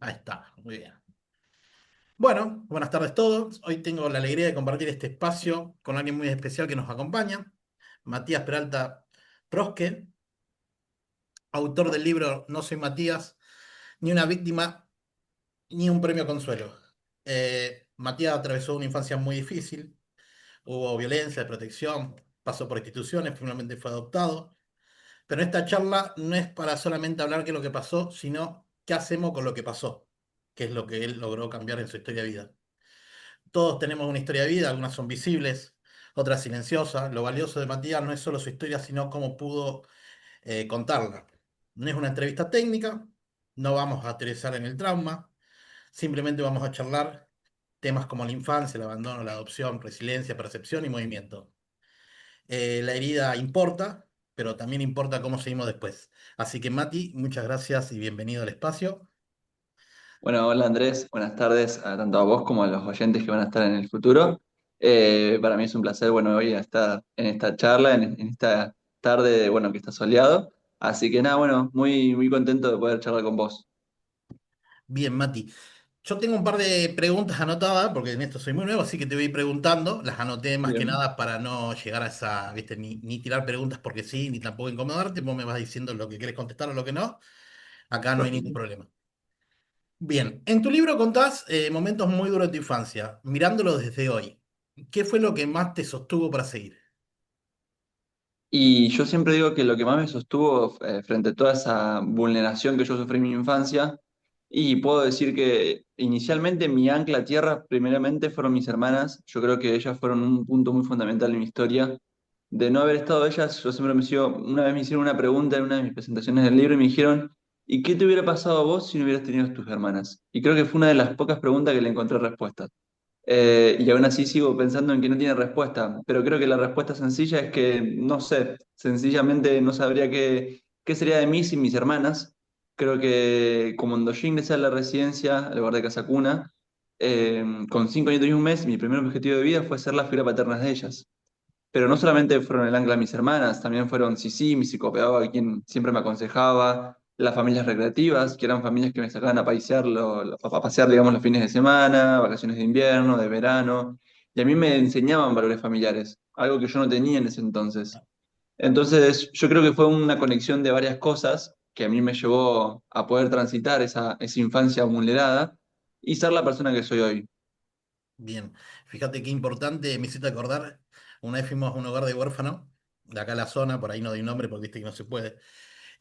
Ahí está, muy bien. Bueno, buenas tardes a todos. Hoy tengo la alegría de compartir este espacio con alguien muy especial que nos acompaña, Matías Peralta Prosque, autor del libro No soy Matías, ni una víctima, ni un premio consuelo. Matías atravesó una infancia muy difícil, hubo violencia, de protección, pasó por instituciones, finalmente fue adoptado. Pero esta charla no es para solamente hablar qué es lo que pasó, sino qué hacemos con lo que pasó, que es lo que él logró cambiar en su historia de vida. Todos tenemos una historia de vida, algunas son visibles, otras silenciosas. Lo valioso de Matías no es solo su historia, sino cómo pudo contarla. No es una entrevista técnica, no vamos a aterrizar en el trauma, simplemente vamos a charlar temas como la infancia, el abandono, la adopción, resiliencia, percepción y movimiento. La herida importa, pero también importa cómo seguimos después. Así que Mati, muchas gracias y bienvenido al espacio. Bueno, hola Andrés, buenas tardes a tanto a vos como a los oyentes que van a estar en el futuro. Para mí es un placer, bueno, hoy estar en esta charla, en esta tarde, bueno, que está soleado. Así que nada, bueno, muy contento de poder charlar con vos. Bien, Mati. Yo tengo un par de preguntas anotadas, porque en esto soy muy nuevo, así que te voy preguntando. Las anoté más que Bien. nada para no llegar a esa, ¿viste? Ni tirar preguntas porque sí, ni tampoco incomodarte. Vos me vas diciendo lo que querés contestar o lo que no. Acá no hay ningún Perfecto. problema. Bien, en tu libro contás momentos muy duros de tu infancia, mirándolo desde hoy. ¿Qué fue lo que más te sostuvo para seguir? Y yo siempre digo que lo que más me sostuvo frente a toda esa vulneración que yo sufrí en mi infancia, y puedo decir que inicialmente mi ancla a tierra, primeramente, fueron mis hermanas. Yo creo que ellas fueron un punto muy fundamental en mi historia. De no haber estado ellas, yo siempre me sigo, una vez me hicieron una pregunta en una de mis presentaciones del libro y me dijeron, ¿y qué te hubiera pasado a vos si no hubieras tenido tus hermanas? Y creo que fue una de las pocas preguntas que le encontré respuesta. Y aún así sigo pensando en que no tiene respuesta, pero creo que la respuesta sencilla es que no sé, sencillamente no sabría qué sería de mí sin mis hermanas. Creo que como cuando yo ingresé a la residencia, al lugar de Casa Cuna, con 5 años y un mes, mi primer objetivo de vida fue ser la figura paterna de ellas. Pero no solamente fueron el ancla mis hermanas, también fueron Sisi, mi psicopedagoga, quien siempre me aconsejaba, las familias recreativas, que eran familias que me sacaban a pasear, a pasear, digamos, los fines de semana, vacaciones de invierno, de verano, y a mí me enseñaban valores familiares, algo que yo no tenía en ese entonces. Entonces, yo creo que fue una conexión de varias cosas que a mí me llevó a poder transitar esa infancia vulnerada y ser la persona que soy hoy. Bien, fíjate qué importante, me hiciste acordar, una vez fuimos a un hogar de huérfanos, de acá a la zona, por ahí no doy nombre porque viste que no se puede,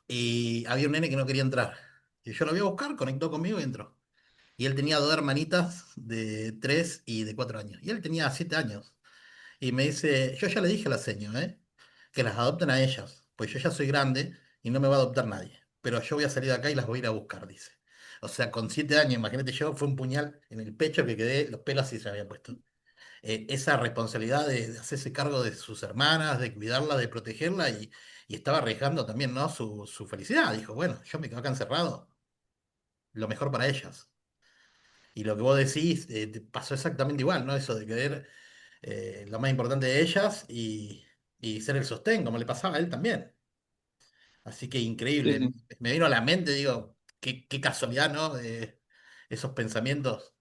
y había un nene que no quería entrar. Y yo lo voy a buscar, conectó conmigo y entró. Y él tenía dos hermanitas de 3 y de 4 años. Y él tenía 7 años. Y me dice, yo ya le dije a la señora, que las adopten a ellas, pues yo ya soy grande y no me va a adoptar nadie. Pero yo voy a salir de acá y las voy a ir a buscar, dice. O sea, con 7 años, imagínate yo, fue un puñal en el pecho que quedé, los pelos así se me habían puesto. Esa responsabilidad de hacerse cargo de sus hermanas, de cuidarla, de protegerla y estaba arriesgando también, ¿no? Su felicidad. Dijo, bueno, yo me quedo acá encerrado, lo mejor para ellas. Y lo que vos decís, te pasó exactamente igual, ¿no? Eso de querer lo más importante de ellas y ser el sostén, como le pasaba a él también. Así que Sí, increíble. sí. Me vino a la mente, digo, qué casualidad, ¿no? Esos pensamientos,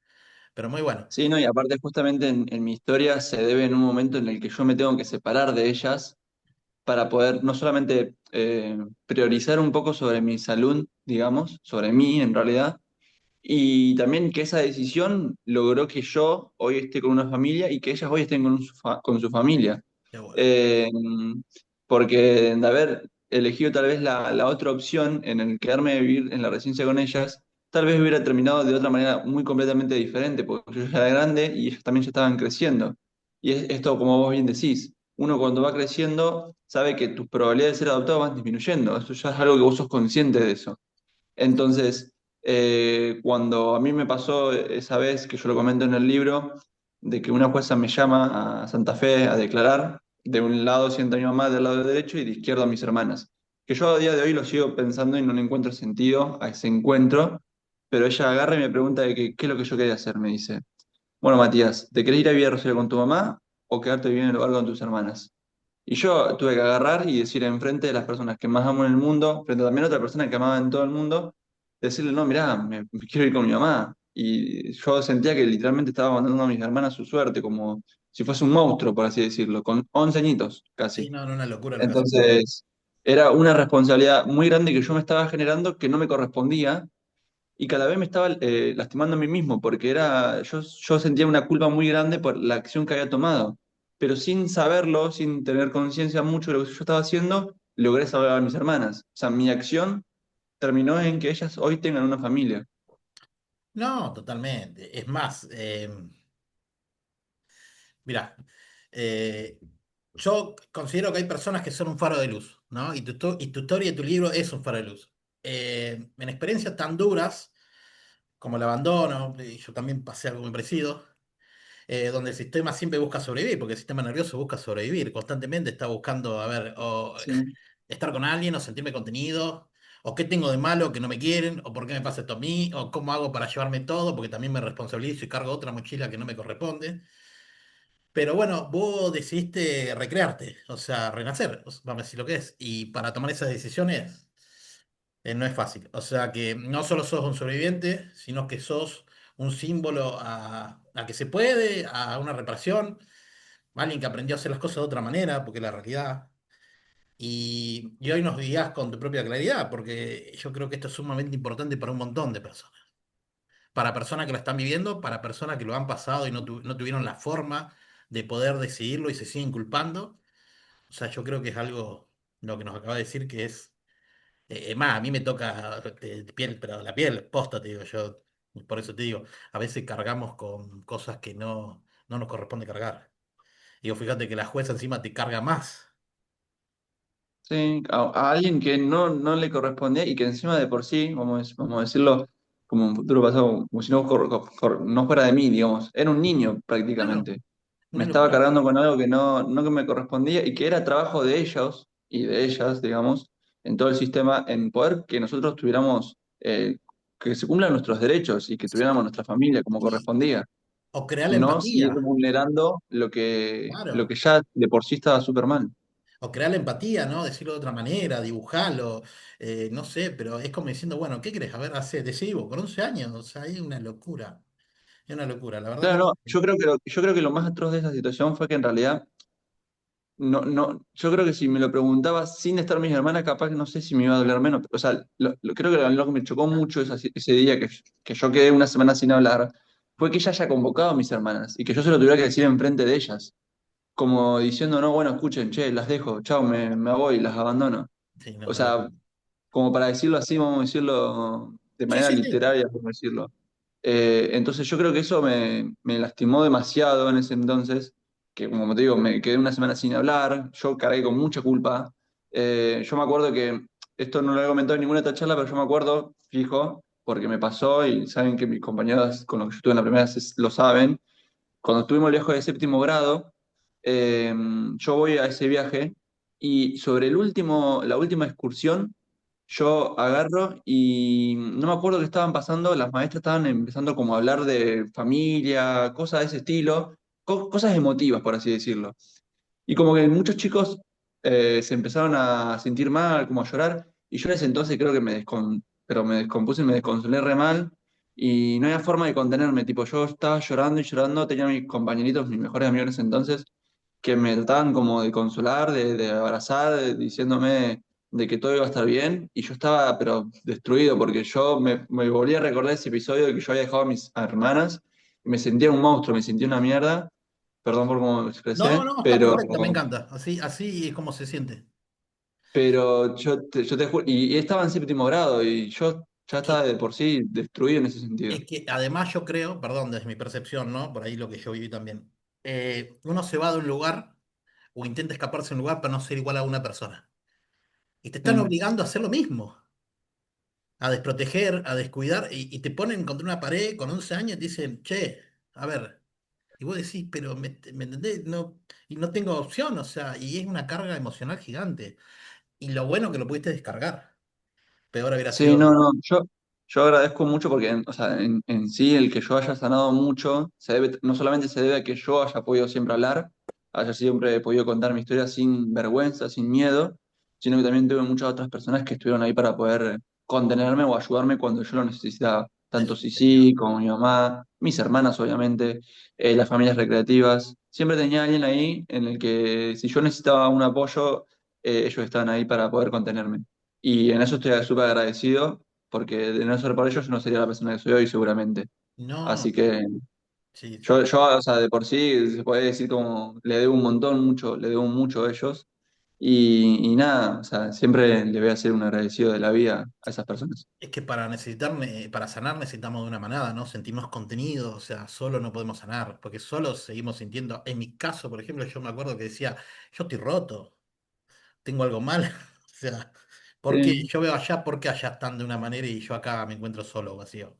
pero muy bueno. Sí, no, y aparte justamente en mi historia se debe en un momento en el que yo me tengo que separar de ellas para poder no solamente priorizar un poco sobre mi salud, digamos, sobre mí en realidad, y también que esa decisión logró que yo hoy esté con una familia y que ellas hoy estén con su familia. Qué bueno. Eh, Porque de haber elegido tal vez la otra opción en el quedarme a vivir en la residencia con ellas, tal vez hubiera terminado de otra manera muy completamente diferente, porque yo ya era grande y ellas también ya estaban creciendo. Y es esto, como vos bien decís, uno cuando va creciendo sabe que tus probabilidades de ser adoptado van disminuyendo. Eso ya es algo que vos sos consciente de eso. Entonces, cuando a mí me pasó esa vez, que yo lo comento en el libro, de que una jueza me llama a Santa Fe a declarar, de un lado siento a mi mamá del lado derecho y de izquierdo a mis hermanas, que yo a día de hoy lo sigo pensando y no le encuentro sentido a ese encuentro, pero ella agarra y me pregunta de qué es lo que yo quería hacer, me dice, bueno, Matías, ¿te querés ir a vivir a Rosario con tu mamá o quedarte viviendo en el lugar con tus hermanas? Y yo tuve que agarrar y decir enfrente de las personas que más amo en el mundo, frente a también a otra persona que amaba en todo el mundo, decirle, no, mirá, me quiero ir con mi mamá. Y yo sentía que literalmente estaba abandonando a mis hermanas a su suerte, como si fuese un monstruo, por así decirlo, con 11 añitos Sí, casi. no, no, una locura lo que haces. Entonces, era una responsabilidad muy grande que yo me estaba generando que no me correspondía y cada vez me estaba lastimando a mí mismo, porque yo sentía una culpa muy grande por la acción que había tomado, pero sin saberlo, sin tener conciencia mucho de lo que yo estaba haciendo, logré salvar a mis hermanas. O sea, mi acción terminó en que ellas hoy tengan una familia. No, totalmente. Es más, mira, yo considero que hay personas que son un faro de luz, ¿no? Y tu historia y tu libro es un faro de luz. En experiencias tan duras como el abandono, y yo también pasé algo muy parecido, donde el sistema siempre busca sobrevivir, porque el sistema nervioso busca sobrevivir, constantemente está buscando, a ver, o Sí, estar con alguien, o sentirme contenido, o qué tengo de malo que no me quieren, o por qué me pasa esto a mí, o cómo hago para llevarme todo, porque también me responsabilizo y cargo otra mochila que no me corresponde. Pero bueno, vos decidiste recrearte, o sea, renacer, vamos a decir lo que es, y para tomar esas decisiones no es fácil. O sea que no solo sos un sobreviviente, sino que sos un símbolo a que se puede, a una reparación, alguien que aprendió a hacer las cosas de otra manera, porque es la realidad. Y hoy nos guías con tu propia claridad, porque yo creo que esto es sumamente importante para un montón de personas. Para personas que lo están viviendo, para personas que lo han pasado y no tuvieron la forma de poder decidirlo y se siguen culpando. O sea, yo creo que es algo, lo que nos acaba de decir, que es más, a mí me toca de piel, pero la piel, posta, te digo yo. Por eso te digo, a veces cargamos con cosas que no nos corresponde cargar. Digo, fíjate que la jueza encima te carga más. sí, a alguien que no le correspondía y que encima de por sí, vamos a decirlo, como un futuro pasado, como si no, no fuera de mí, digamos, era un niño Claro, prácticamente. Me una estaba locura. cargando con algo que no que me correspondía y que era trabajo de ellos y de ellas, digamos, en todo el sistema, en poder que nosotros tuviéramos, que se cumplan nuestros derechos y que tuviéramos nuestra familia como Sí. correspondía, O crear la no seguir empatía, vulnerando lo claro. que ya de por sí estaba súper mal. O crear la empatía, ¿no? Decirlo de otra manera, dibujarlo, no sé, pero es como diciendo, bueno, ¿qué querés? A ver, decí vos, con 11 años, o sea, es una locura. Es una locura, la verdad Claro, que no, yo creo que lo más atroz de esa situación fue que en realidad yo creo que si me lo preguntaba sin estar mis hermanas, capaz que no sé si me iba a doler menos. O sea, creo que lo que me chocó mucho ese día que yo quedé una semana sin hablar, fue que ella haya convocado a mis hermanas y que yo se lo tuviera que decir enfrente de ellas. Como diciendo, no, bueno, escuchen, che, las dejo, chao, me voy, las abandono. sí, no, O una sea, locura. como para decirlo así, vamos a decirlo de Sí, manera sí, sí. literaria, por decirlo. Entonces yo creo que eso me lastimó demasiado en ese entonces, que como te digo, me quedé una semana sin hablar, yo cargué con mucha culpa. Yo me acuerdo que, esto no lo he comentado en ninguna otra charla, pero yo me acuerdo, fijo, porque me pasó y saben que mis compañeros con los que yo estuve en la primera lo saben, cuando estuvimos lejos de séptimo grado, eh, yo voy a ese viaje y sobre la última excursión, yo agarro y no me acuerdo qué estaban pasando, las maestras estaban empezando como a hablar de familia, cosas de ese estilo, cosas emotivas, por así decirlo. Y como que muchos chicos se empezaron a sentir mal, como a llorar, y yo en ese entonces creo que pero me descompuse y me desconsolé re mal, y no había forma de contenerme, tipo yo estaba llorando y llorando, tenía mis compañeritos, mis mejores amigos en ese entonces, que me trataban como de consolar, de abrazar, diciéndome de que todo iba a estar bien, y yo estaba pero destruido, porque yo me volví a recordar ese episodio de que yo había dejado a mis hermanas, y me sentía un monstruo, me sentía una mierda, perdón por cómo me No, expresé, no, está pero, perfecto, me encanta. Así es como se siente. yo te juro, y estaba en séptimo grado y yo ya Es estaba que, de por sí destruido en ese sentido. es que además yo creo, perdón, desde mi percepción, ¿no? Por ahí lo que yo viví también. Uno se va de un lugar o intenta escaparse de un lugar para no ser igual a una persona. Y te están Sí, obligando a hacer lo mismo, a desproteger, a descuidar, y te ponen contra una pared con 11 años y te dicen, che, a ver, y vos decís, pero ¿me entendés? No, y no tengo opción, o sea, y es una carga emocional gigante. Y lo bueno que lo pudiste descargar. Peor hubiera sí, sido. no, no, yo agradezco mucho porque, o sea, en sí el que yo haya sanado mucho, no solamente se debe a que yo haya podido siempre hablar, haya siempre podido contar mi historia sin vergüenza, sin miedo, sino que también tuve muchas otras personas que estuvieron ahí para poder contenerme o ayudarme cuando yo lo necesitaba. Tanto Eso es genial. Sisi como mi mamá, mis hermanas, obviamente, las familias recreativas. Siempre tenía alguien ahí en el que si yo necesitaba un apoyo, ellos estaban ahí para poder contenerme. Y en eso estoy súper agradecido, porque de no ser por ellos yo no sería la persona que soy hoy, seguramente. No, Así que sí, yo, sí. o sea, de por sí, se puede decir como le debo un montón, mucho, le debo mucho a ellos. Y nada, o sea, siempre le voy a ser un agradecido de la vida a esas personas. Es que para para sanar necesitamos de una manada, ¿no? Sentirnos contenidos, o sea, solo no podemos sanar, porque solo seguimos sintiendo. En mi caso, por ejemplo, yo me acuerdo que decía, yo estoy roto, tengo algo mal. O sea, ¿por qué? Sí, Yo veo allá, ¿por qué allá están de una manera y yo acá me encuentro solo, vacío?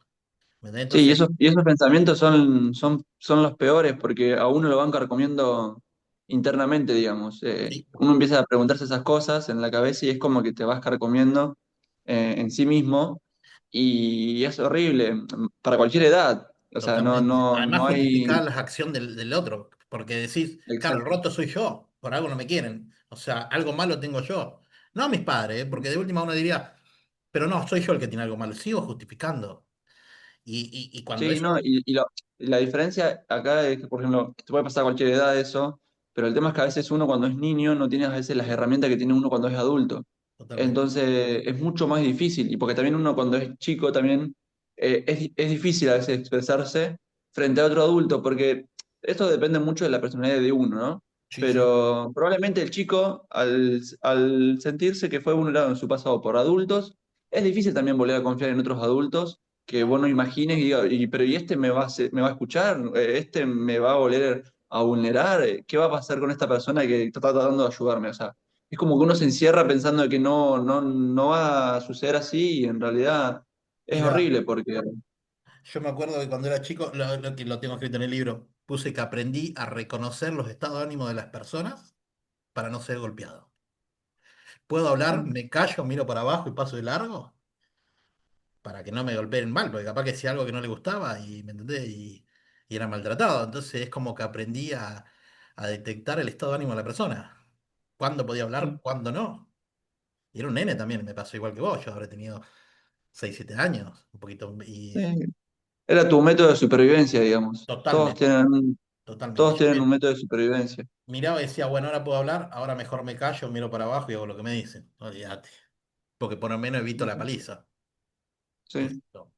¿Me entendés? sí, Entonces, y esos pensamientos son los peores porque a uno lo van carcomiendo internamente, digamos. sí, Uno empieza a preguntarse esas cosas en la cabeza y es como que te vas carcomiendo en sí mismo y es horrible para cualquier edad. O sea, totalmente. Además no hay... justificar las acciones del otro, porque decís, claro, el Exacto. roto soy yo, por algo no me quieren. O sea, algo malo tengo yo. No a mis padres, ¿eh? Porque de última uno diría, pero no, soy yo el que tiene algo malo. Sigo justificando. Y cuando Sí, eso, no, y la diferencia acá es que, por ejemplo, te puede pasar a cualquier edad eso, pero el tema es que a veces uno cuando es niño no tiene a veces las herramientas que tiene uno cuando es adulto. totalmente. Entonces es mucho más difícil, y porque también uno cuando es chico también es difícil a veces expresarse frente a otro adulto, porque esto depende mucho de la personalidad de uno, ¿no? Sí, sí, Pero probablemente el chico, al sentirse que fue vulnerado en su pasado por adultos, es difícil también volver a confiar en otros adultos que vos no, no imagines y diga, pero ¿y este me va a escuchar? ¿Este me va a volver a vulnerar? ¿Qué va a pasar con esta persona que está tratando de ayudarme? O sea, es como que uno se encierra pensando que no va a suceder así y en realidad es mira, horrible porque yo me acuerdo que cuando era chico, lo que lo tengo escrito en el libro, puse que aprendí a reconocer los estados de ánimo de las personas para no ser golpeado. Puedo hablar, me callo, miro para abajo y paso de largo para que no me golpeen mal, porque capaz que decía algo que no le gustaba y me entendés y era maltratado. Entonces es como que aprendí a detectar el estado de ánimo de la persona. Cuándo podía hablar, cuándo no. Y era un nene también, me pasó igual que vos, yo habré tenido 6 7 años, un poquito, y eh, era tu método de supervivencia, digamos. totalmente, totalmente. Todos Yo tienen un método de supervivencia. miraba y decía, bueno, ahora puedo hablar, ahora mejor me callo, miro para abajo y hago lo que me dicen. Olvídate. Porque por lo menos evito la paliza. Sí. Esto.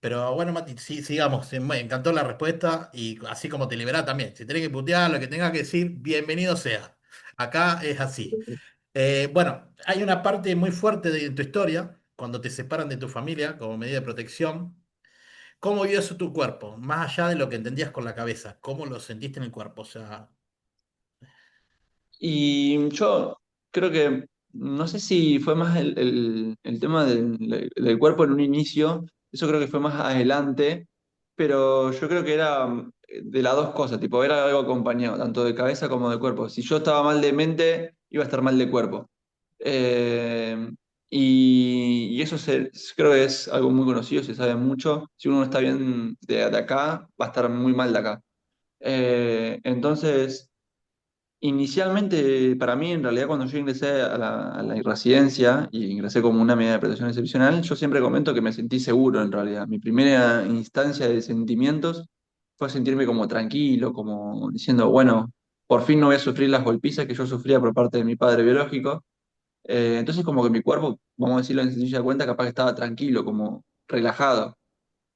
Pero bueno, Mati, sí, sigamos. Me encantó la respuesta y así como te liberás también. Si tenés que putear lo que tengas que decir, bienvenido sea. Acá es así. Bueno, hay una parte muy fuerte de tu historia, cuando te separan de tu familia como medida de protección. ¿Cómo vio eso tu cuerpo? Más allá de lo que entendías con la cabeza, ¿cómo lo sentiste en el cuerpo? O sea, Y yo creo que, no sé si fue más el tema del cuerpo en un inicio, eso creo que fue más adelante, pero yo creo que era de las dos cosas, tipo, era algo acompañado, tanto de cabeza como de cuerpo. Si yo estaba mal de mente, iba a estar mal de cuerpo. Eh, y eso creo que es algo muy conocido, se sabe mucho. Si uno no está bien de acá, va a estar muy mal de acá. Entonces... Inicialmente, para mí, en realidad, cuando yo ingresé a a la residencia y ingresé como una medida de protección excepcional, yo siempre comento que me sentí seguro, en realidad. Mi primera instancia de sentimientos fue sentirme como tranquilo, como diciendo, bueno, por fin no voy a sufrir las golpizas que yo sufría por parte de mi padre biológico. Entonces, como que mi cuerpo, vamos a decirlo en sencilla cuenta, capaz que estaba tranquilo, como relajado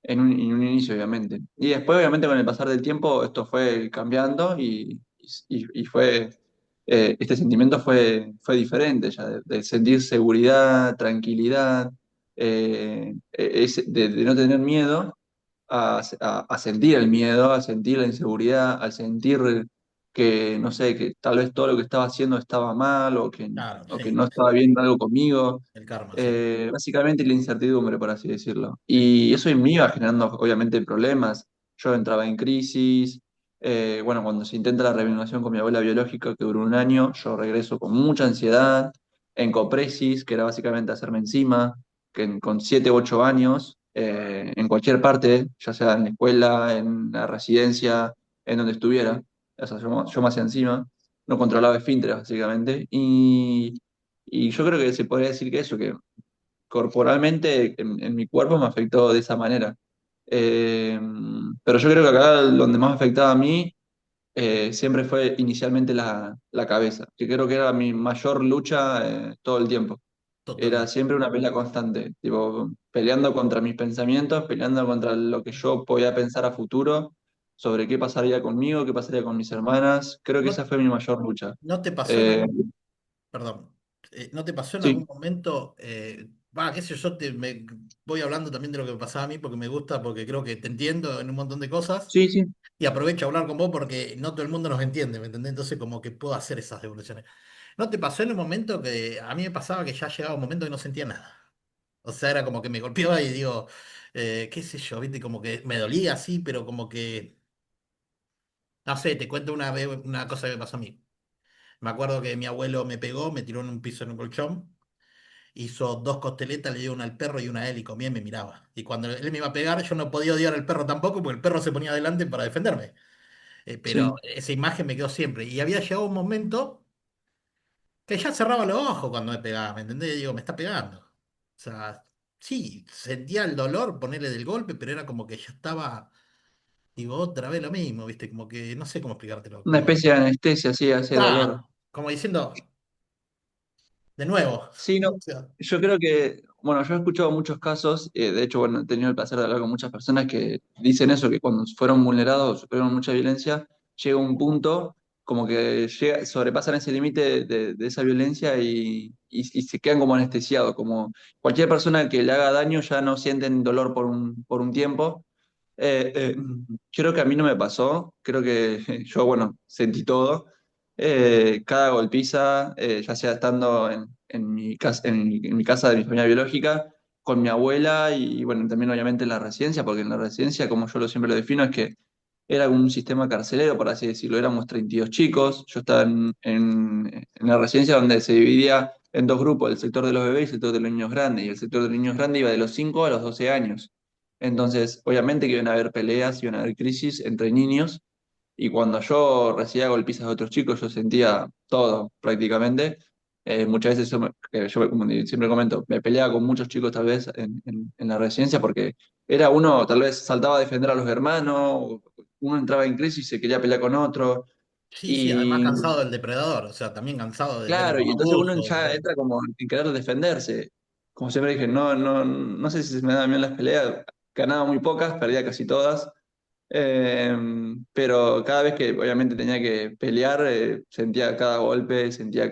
en un inicio, obviamente. Y después, obviamente, con el pasar del tiempo, esto fue cambiando y fue, este sentimiento fue diferente ya, de sentir seguridad, tranquilidad, de no tener miedo a sentir el miedo, a sentir la inseguridad, a sentir que, no sé, que tal vez todo lo que estaba haciendo estaba mal claro, o que sí, no estaba viendo algo conmigo. el karma, sí, Básicamente la incertidumbre, por así decirlo. sí. Y eso en mí iba generando, obviamente, problemas. Yo entraba en crisis. Bueno, cuando se intenta la reanimación con mi abuela biológica, que duró un año, yo regreso con mucha ansiedad, en copresis, que era básicamente hacerme encima, con 7 u 8 años, en cualquier parte, ya sea en la escuela, en la residencia, en donde estuviera. O sea, yo me hacía encima, no controlaba esfínteres, básicamente. Y yo creo que se podría decir que eso, corporalmente, en mi cuerpo me afectó de esa manera. Eh, pero yo creo que acá donde más me afectaba a mí siempre fue inicialmente la cabeza, que creo que era mi mayor lucha todo el tiempo. Era Totalmente. siempre una pelea constante, tipo, peleando contra mis pensamientos, peleando contra lo que yo podía pensar a futuro, sobre qué pasaría conmigo, qué pasaría con mis hermanas. Creo que esa ¿No, fue mi mayor lucha. no te pasó en Eh, algún, perdón, ¿no te pasó en algún sí, momento, qué sé yo, voy hablando también de lo que me pasaba a mí porque me gusta, porque creo que te entiendo en un montón de cosas sí, sí. y aprovecho a hablar con vos porque no todo el mundo nos entiende, ¿me entendés? Entonces como que puedo hacer esas devoluciones. ¿No te pasó en un momento que a mí me pasaba que ya llegaba un momento que no sentía nada? O sea, era como que me golpeaba y digo, qué sé yo, viste, como que me dolía así, pero como que, no sé, te cuento una vez una cosa que me pasó a mí. Me acuerdo que mi abuelo me pegó, me tiró en un piso en un colchón, hizo dos costeletas, le dio una al perro y una a él y comía y me miraba. Y cuando él me iba a pegar, yo no podía odiar al perro tampoco porque el perro se ponía adelante para defenderme. Pero Sí. esa imagen me quedó siempre. Y había llegado un momento que ya cerraba los ojos cuando me pegaba, ¿me entendés? Y digo, me está pegando. O sea, sí, sentía el dolor ponerle del golpe, pero era como que ya estaba, digo, otra vez lo mismo, ¿viste? Como que no sé cómo explicártelo. Una Como, especie de anestesia, sí, hace dolor. claro, como diciendo, de nuevo. O Sí, no, sea, yo creo que, bueno, yo he escuchado muchos casos, de hecho, bueno, he tenido el placer de hablar con muchas personas que dicen eso, que cuando fueron vulnerados o sufrieron mucha violencia, llega un punto como que sobrepasan ese límite de esa violencia y se quedan como anestesiados, como cualquier persona que le haga daño ya no sienten dolor por un tiempo. Creo que a mí no me pasó, creo que yo, bueno, sentí todo. Cada golpiza, ya sea estando en mi casa, en mi casa de mi familia biológica, con mi abuela y bueno, también obviamente en la residencia, porque en la residencia, como yo siempre lo defino, es que era como un sistema carcelero, por así decirlo. Éramos 32 chicos, yo estaba en la residencia donde se dividía en dos grupos, el sector de los bebés y el sector de los niños grandes, y el sector de los niños grandes iba de los 5 a los 12 años. Entonces, obviamente que iban a haber peleas, iban a haber crisis entre niños, y cuando yo recibía golpizas de otros chicos, yo sentía todo prácticamente. Muchas veces como siempre comento, me peleaba con muchos chicos tal vez en la residencia porque era uno, tal vez saltaba a defender a los hermanos, uno entraba en crisis y se quería pelear con otro. sí, sí, además Y cansado del depredador, o sea, también cansado de claro, los y entonces uno abusos. ya entra como en querer defenderse. Como siempre dije, no sé si se me daban bien las peleas, ganaba muy pocas, perdía casi todas. Eh, pero cada vez que obviamente tenía que pelear, sentía cada golpe, sentía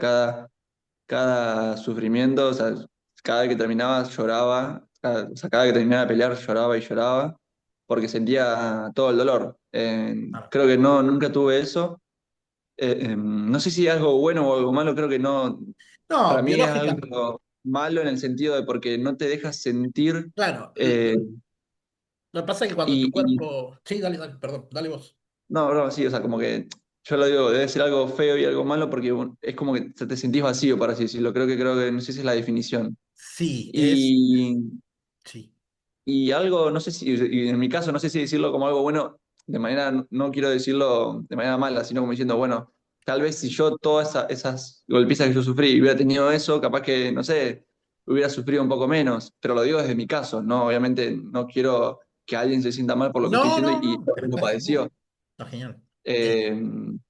cada sufrimiento, o sea, cada vez que terminaba lloraba, o sea, cada vez que terminaba de pelear lloraba y lloraba, porque sentía todo el dolor. Claro. Creo que nunca tuve eso. No sé si es algo bueno o algo malo, creo que no, para No, mí es biológica, algo malo en el sentido de porque no te dejas sentir claro. eh, Lo que pasa es que cuando tu y cuerpo. Sí, dale, dale, perdón, dale vos. no, bro, sí, o sea, como que yo lo digo, debe ser algo feo y algo malo porque bueno, es como que te sentís vacío, para así decirlo. Creo que, no sé si es la definición. Sí, Y, sí. y algo, no sé si, y en mi caso, no sé si decirlo como algo bueno, de manera, no quiero decirlo de manera mala, sino como diciendo, bueno, tal vez si yo todas esas golpizas que yo sufrí hubiera tenido eso, capaz que, no sé, hubiera sufrido un poco menos, pero lo digo desde mi caso, ¿no? Obviamente no quiero que alguien se sienta mal por lo que estoy No, diciendo no, y no, pero lo está genial. padeció. Está genial. Eh,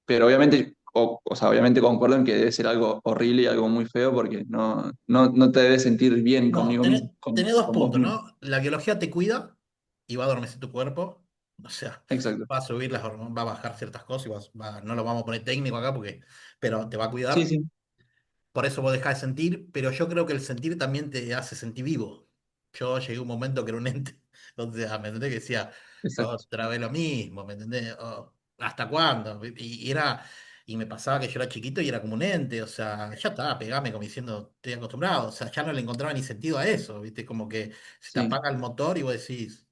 pero obviamente, o sea, obviamente concuerdo en que debe ser algo horrible y algo muy feo porque no te debes sentir bien No, conmigo mismo, tenés dos con vos puntos, mismo. ¿no? La biología te cuida y va a adormecer tu cuerpo. O sea, Exacto. va a subir las hormonas, va a bajar ciertas cosas y no lo vamos a poner técnico acá porque, pero te va a Sí, cuidar. sí, Por eso vos dejás de sentir, pero yo creo que el sentir también te hace sentir vivo. Yo llegué a un momento que era un ente. O sea, ¿me entendés? Que decía, exacto. otra vez lo mismo, ¿me entendés? ¿Hasta cuándo? Y me pasaba que yo era chiquito y era como un ente, o sea, ya estaba, pegame como diciendo, estoy acostumbrado, o sea, ya no le encontraba ni sentido a eso, ¿viste? Como que se te Sí, apaga el motor y vos decís,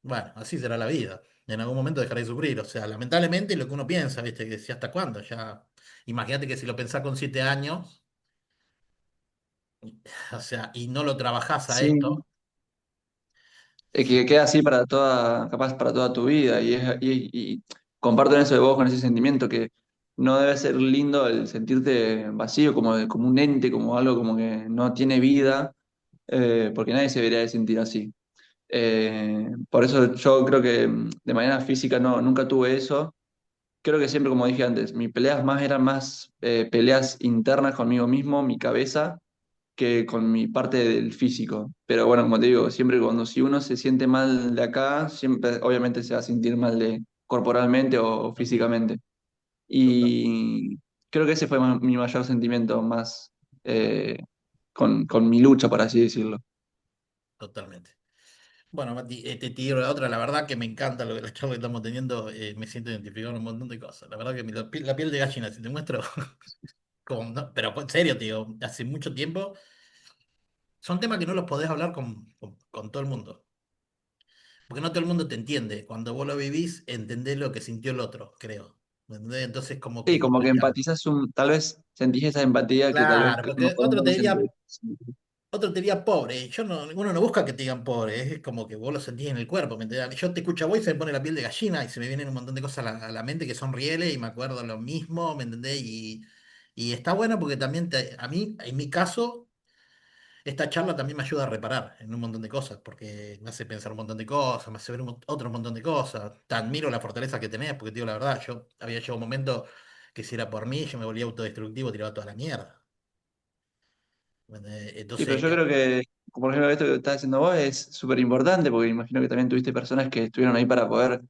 bueno, así será la vida. En algún momento dejaré de sufrir, o sea, lamentablemente lo que uno piensa, ¿viste? Que decía, ¿hasta cuándo? Ya, imagínate que si lo pensás con 7 años. O sea, y no lo trabajás a sí. esto, sí. Que queda así para toda, capaz para toda tu vida. Y comparto en eso de vos con ese sentimiento que no debe ser lindo el sentirte vacío, como un ente, como algo como que no tiene vida. porque nadie se debería de sentir así. Por eso yo creo que de manera física no, nunca tuve eso. Creo que siempre, como dije antes, mis peleas más eran más peleas internas conmigo mismo, mi cabeza, que con mi parte del físico. Pero bueno, como te digo, siempre cuando si uno se siente mal de acá, siempre obviamente se va a sentir mal de corporalmente o Entiendo, físicamente. total, Y creo que ese fue mi mayor sentimiento más eh, con mi lucha, por así decirlo. totalmente. Bueno, Mati, te tiro la otra. La verdad que me encanta lo que la charla que estamos teniendo. Me siento identificado en un montón de cosas. La verdad que la piel de gallina, si te muestro, como, pero en serio, tío, hace mucho tiempo. Son temas que no los podés hablar con todo el mundo. Porque no todo el mundo te entiende. Cuando vos lo vivís, entendés lo que sintió el otro, creo. ¿Me entendés? Entonces, como Sí, que como que ya. empatizas tal vez sentís esa empatía que tal vez Claro, no porque todo el mundo lo siente. otro te diría pobre. Yo no, uno no busca que te digan pobre, es como que vos lo sentís en el cuerpo. ¿Me entendés? Yo te escucho a vos y se me pone la piel de gallina y se me vienen un montón de cosas a la mente que son reales y me acuerdo lo mismo, ¿me entendés? Y está bueno porque también a mí, en mi caso. Esta charla también me ayuda a reparar en un montón de cosas, porque me hace pensar un montón de cosas, me hace ver otro montón de cosas. Te admiro la fortaleza que tenés, porque te digo la verdad, yo había llegado un momento que si era por mí, yo me volvía autodestructivo, tiraba toda la mierda. Sí, pero Entonces, yo creo que, por ejemplo, esto que estás haciendo vos es súper importante porque imagino que también tuviste personas que estuvieron ahí para poder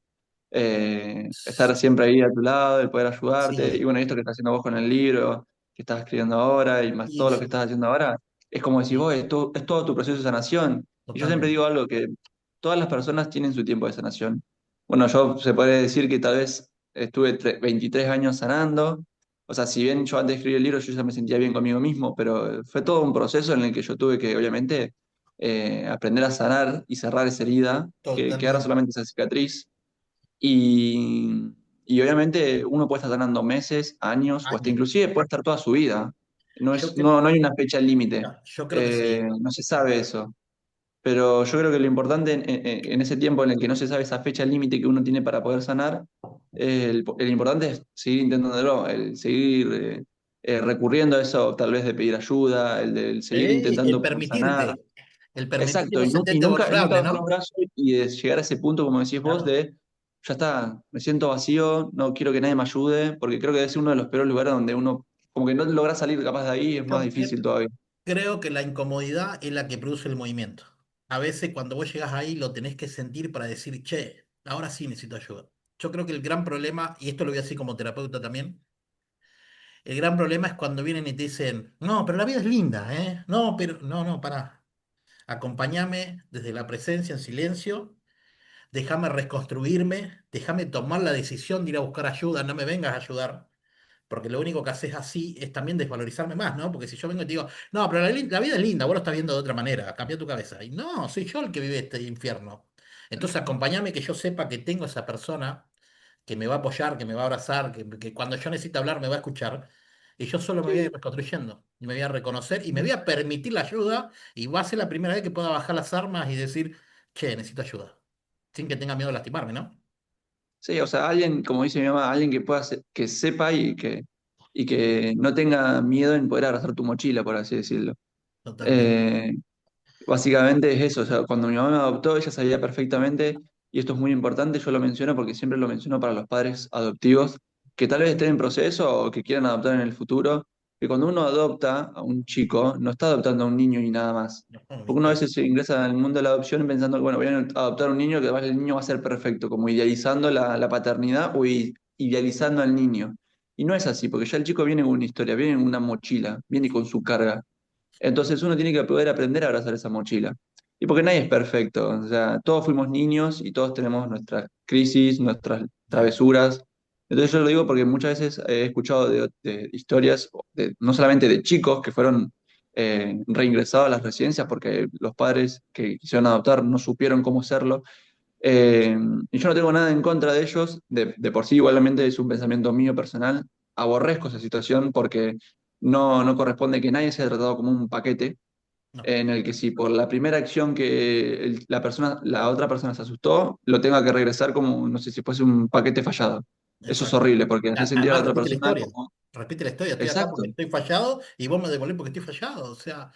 estar siempre ahí a tu lado, el poder ayudarte. Y sí, bueno, esto que estás haciendo vos con el libro que estás escribiendo ahora y más y todo lo que estás haciendo ahora, es como decís sí, vos, es todo tu proceso de sanación. Y yo siempre totalmente. digo algo que todas las personas tienen su tiempo de sanación. Bueno, yo se puede decir que tal vez estuve 23 años sanando. O sea, si bien yo antes de escribir el libro yo ya me sentía bien conmigo mismo, pero fue todo un proceso en el que yo tuve que, obviamente, aprender a sanar y cerrar esa herida, que ahora Totalmente. solamente esa cicatriz. Y, y obviamente uno puede estar sanando meses, años, o hasta Años. inclusive puede estar toda su vida. Yo, cre- No hay una fecha límite. yo creo que sí. No se sabe eso. Pero yo creo que lo importante en ese tiempo en el que no se sabe esa fecha límite que uno tiene para poder sanar, el importante es seguir intentándolo, el seguir recurriendo a eso, tal vez de pedir ayuda, el seguir El intentando sanar. permitirte, el permitirte y Exacto, no y senterte nunca vulnerable, bajar los ¿no? brazos y de llegar a ese punto, como decís vos, Claro. de ya está, me siento vacío, no quiero que nadie me ayude, porque creo que debe ser uno de los peores lugares donde uno, como que no logra salir capaz de ahí, es más Yo difícil todavía. creo que la incomodidad es la que produce el movimiento. A veces cuando vos llegas ahí lo tenés que sentir para decir, che, ahora sí necesito ayuda. Yo creo que el gran problema, y esto lo voy a decir como terapeuta también, el gran problema es cuando vienen y te dicen, no, pero la vida es linda, ¿eh? No, pero, no, pará. Acompáñame desde la presencia en silencio, déjame reconstruirme, déjame tomar la decisión de ir a buscar ayuda, no me vengas a ayudar. Porque lo único que haces así es también desvalorizarme más, ¿no? Porque si yo vengo y te digo, no, pero la vida es linda, vos lo estás viendo de otra manera, cambia tu cabeza. Y no, soy yo el que vive este infierno. Entonces acompáñame que yo sepa que tengo esa persona que me va a apoyar, que me va a abrazar, que cuando yo necesite hablar me va a escuchar. Y yo solo me voy a ir Sí, reconstruyendo. Y me voy a reconocer y me voy a permitir la ayuda. Y va a ser la primera vez que pueda bajar las armas y decir, che, necesito ayuda. Sin que tenga miedo a lastimarme, ¿no? sí, o sea, alguien, como dice mi mamá, alguien que pueda, que sepa y que no tenga miedo en poder abrazar tu mochila, por así decirlo. Totalmente. Eh, Básicamente es eso, o sea, cuando mi mamá me adoptó, ella sabía perfectamente, y esto es muy importante, yo lo menciono porque siempre lo menciono para los padres adoptivos, que tal vez estén en proceso o que quieran adoptar en el futuro, que cuando uno adopta a un chico, no está adoptando a un niño y nada más. No, Porque uno a veces se ingresa al mundo de la adopción pensando, bueno, voy a adoptar a un niño que además el niño va a ser perfecto, como idealizando la paternidad o idealizando al niño. Y no es así, porque ya el chico viene con una historia, viene con una mochila, viene con su carga. Entonces uno tiene que poder aprender a abrazar esa mochila. Y porque nadie es perfecto, o sea, todos fuimos niños y todos tenemos nuestras crisis, nuestras travesuras. Entonces yo lo digo porque muchas veces he escuchado de historias, no solamente de chicos que fueron reingresados a las residencias porque los padres que quisieron adoptar no supieron cómo hacerlo. Eh, y yo no tengo nada en contra de ellos, de por sí igualmente es un pensamiento mío personal. Aborrezco esa situación porque no corresponde que nadie sea tratado como un paquete no, en el que si por la primera acción que la otra persona se asustó, lo tenga que regresar como, no sé, si fuese un paquete fallado. Eso es exacto. horrible porque hace sentir a la Además, otra repite la persona historia. como, Repite la historia. Estoy acá exacto. porque estoy fallado y vos me devolvés porque estoy fallado. O sea.